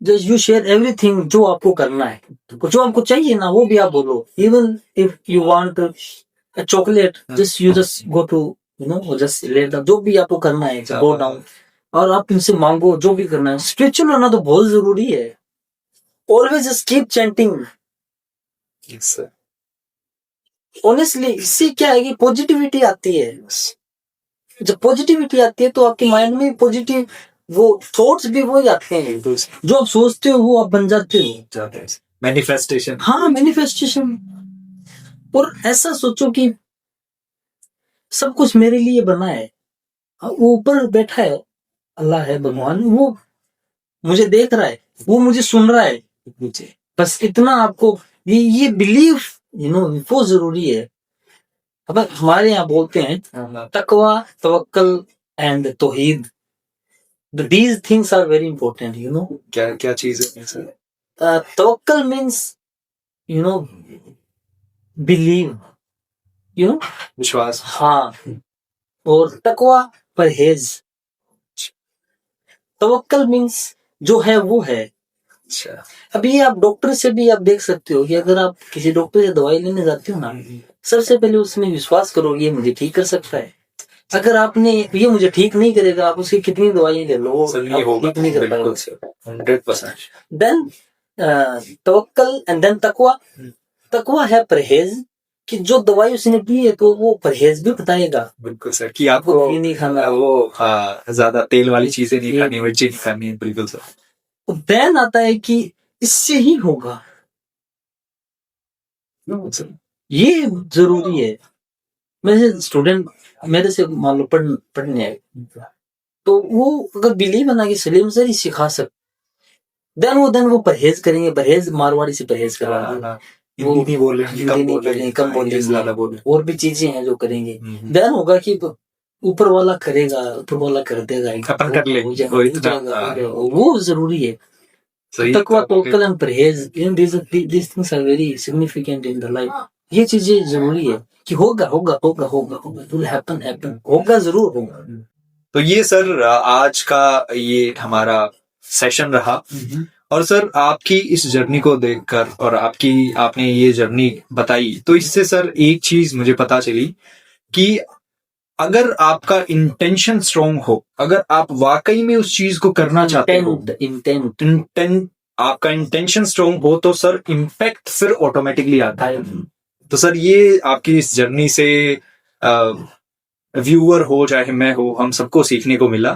Speaker 2: जस्ट यू शेयर एवरीथिंग जो आपको करना है, जो आपको चाहिए ना वो भी आप बोलो। Even if you want a chocolate, just go to just let, जो भी आपको करना है गो डाउन और आप इनसे मांगो जो भी करना है। स्पिरिचुअल होना तो बहुत जरूरी है। Always just keep chanting. Honestly इससे क्या है कि पॉजिटिविटी आती है। जब पॉजिटिविटी आती है तो आपके माइंड में पॉजिटिव वो थॉट्स भी वो आते हैं, जो आप सोचते हो वो आप बन जाते हो।
Speaker 1: मैनिफेस्टेशन।
Speaker 2: हाँ, मैनिफेस्टेशन। और ऐसा सोचो कि सब कुछ मेरे लिए बना है, वो ऊपर बैठा है, अल्लाह है, भगवान, वो मुझे देख रहा है, वो मुझे सुन रहा है। बस इतना आपको ये बिलीव वो जरूरी है। अब हमारे यहाँ बोलते हैं तकवा, तवक्कल and Towhid, these things are very important,
Speaker 1: क्या क्या चीज है सर?
Speaker 2: तवक्कल means believe,
Speaker 1: विश्वास।
Speaker 2: हाँ। और तकवा परहेज। तवक्कल मीन्स जो है वो है।
Speaker 1: अच्छा।
Speaker 2: अभी आप डॉक्टर से भी आप देख सकते हो कि अगर आप किसी डॉक्टर से दवाई लेने जाते हो ना, सबसे पहले उसमें विश्वास करो ये मुझे ठीक कर सकता है। अगर आपने ये मुझे ठीक नहीं करेगा, आप उसकी कितनी दवाइयां ले लो, ठीक नहीं कर पाएगा।
Speaker 1: 100%।
Speaker 2: देन तवक्कल एंड देन तकवा। तकवा है परहेज, कि जो दवाई उसने दी है तो वो परहेज भी बताएगा।
Speaker 1: बिल्कुल सर, कि आपको
Speaker 2: घी नहीं खाना,
Speaker 1: वो ज्यादा तेल वाली चीजें नहीं खानी, मिर्ची नहीं खानी। बिल्कुल सर।
Speaker 2: देन आता है कि इससे ही होगा, ये जरूरी है। मेरे स्टूडेंट मेरे से मान लो पढ़ने आए, तो वो अगर बिलीव है ना कि सलीम सर ही सिखा सकते, देन वो परहेज करेंगे। परहेज मारवाड़ी से परहेज करवाएंगे, वो
Speaker 1: हिंदी नहीं बोलेंगे,
Speaker 2: कम बोलेंगे, और भी चीजें हैं जो करेंगे। देन होगा कि ऊपर वाला करेगा, ऊपर वाला कर देगा,
Speaker 1: अपन कर लेंगे,
Speaker 2: वो जरूरी है। तकवा, तवक्कल एंड परहेज, these things are very significant in the life। ये चीजें जरूरी है कि होगा होगा होगा होगा होगा, it will happen, होगा, जरूर होगा।
Speaker 1: तो ये सर आज का ये हमारा सेशन रहा। और सर आपकी इस जर्नी को देखकर और आपने ये जर्नी बताई, तो इससे सर एक चीज मुझे पता चली कि अगर आपका इंटेंशन स्ट्रॉन्ग हो, अगर आप वाकई में उस चीज को करना चाहते हो, इंटेंट आपका इंटेंशन स्ट्रॉन्ग हो, तो सर इम्पैक्ट फिर ऑटोमेटिकली आता है। तो सर ये आपकी इस जर्नी से व्यूअर हो चाहे मैं हो, हम सबको सीखने को मिला।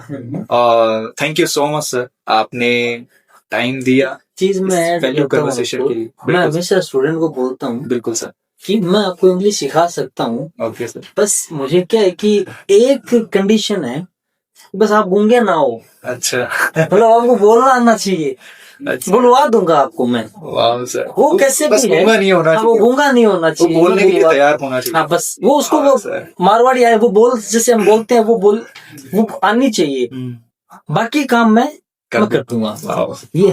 Speaker 1: और thank you so much sir, आपने टाइम दिया
Speaker 2: चीज में
Speaker 1: वैल्यू कन्वर्सेशन के लिए।
Speaker 2: मैं हमेशा स्टूडेंट को बोलता हूँ,
Speaker 1: बिल्कुल सर,
Speaker 2: कि मैं आपको इंग्लिश सिखा सकता हूँ।
Speaker 1: Okay sir.
Speaker 2: बस मुझे क्या है कि एक कंडीशन है, बस आप गूंगे ना हो।
Speaker 1: अच्छा।
Speaker 2: मतलब आपको बोलना आना चाहिए। अच्छा। बुलवा दूंगा आपको मैं।
Speaker 1: वाह सर।
Speaker 2: वो कैसे
Speaker 1: बस
Speaker 2: भी है,
Speaker 1: गूंगा नहीं होना चाहिए,
Speaker 2: वो गूंगा नहीं होना चाहिए,
Speaker 1: वो बोलने के लिए तैयार होना चाहिए।
Speaker 2: हाँ, बस वो उसको वो मारवाड़ी आए, वो बोल जैसे हम बोलते हैं वो आनी चाहिए। बाकी काम मैं कर दूंगा। ये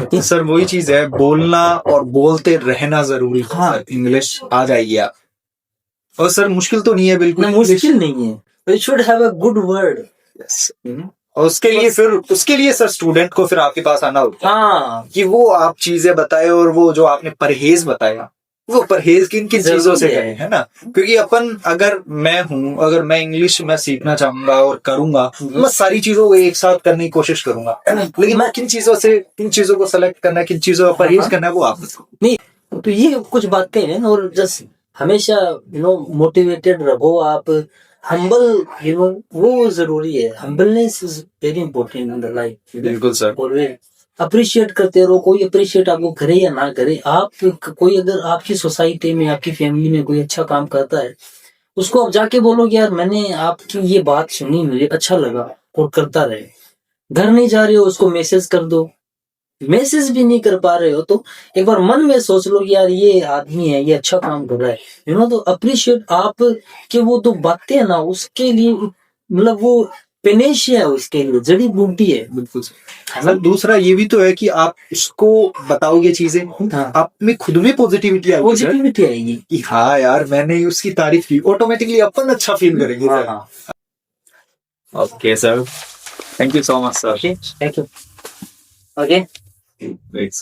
Speaker 1: तो सर वही चीज है, बोलना और बोलते रहना जरूरी है। हाँ, इंग्लिश आ जाएगी आप। और सर मुश्किल तो नहीं है, बिल्कुल
Speaker 2: मुश्किल नहीं है। You should have a good word।
Speaker 1: और उसके लिए सर स्टूडेंट को फिर आपके पास आना होगा।
Speaker 2: हाँ,
Speaker 1: कि वो आप चीजें बताए और वो जो आपने परहेज बताया वो परहेज किन किन चीजों से
Speaker 2: जरूरी है।
Speaker 1: करें, है ना? क्योंकि अपन अगर मैं इंग्लिश में सीखना चाहूंगा और करूंगा, मैं सारी चीजों को एक साथ करने की कोशिश करूंगा, लेकिन मैं किन चीजों को सेलेक्ट करना है, किन चीजों का परहेज करना है, वो आप बताओ।
Speaker 2: नहीं, तो ये कुछ बातें हैं, और जस्ट हमेशा मोटिवेटेड रहो आप, हम्बल वो जरूरी है। Humbleness is very important in the life.
Speaker 1: बिल्कुल सर।
Speaker 2: और अप्रिशिएट करते रहो, कोई अप्रिशिएट आपको करे या ना करे, आप कोई अगर आपकी सोसाइटी में, आपकी फैमिली में कोई अच्छा काम करता है, उसको आप जाके बोलो कि यार मैंने आपकी ये बात सुनी, मुझे अच्छा लगा, और करता रहे। घर नहीं जा रहे हो, उसको मैसेज कर दो। मैसेज भी नहीं कर पा रहे हो तो एक बार मन में सोच लो कि यार ये आदमी है, ये अच्छा काम कर रहा है, तो अप्रिशिएट आप कि वो तो बातें है ना, उसके लिए मतलब वो पेनेशिया है, उसके लिए जड़ी बूटी है।
Speaker 1: बिल्कुल सर। दूसरा ये भी तो है कि आप उसको बताओगे चीजें,
Speaker 2: हाँ,
Speaker 1: आप में खुद में पॉजिटिविटी आएगी सर,
Speaker 2: पॉजिटिविटी आएगी
Speaker 1: कि हाँ यार मैंने उसकी तारीफ की, ऑटोमेटिकली अपन अच्छा फील करेंगे।
Speaker 2: हाँ,
Speaker 1: okay sir, thank you so much sir.
Speaker 2: Thank you. Okay.
Speaker 1: Thanks.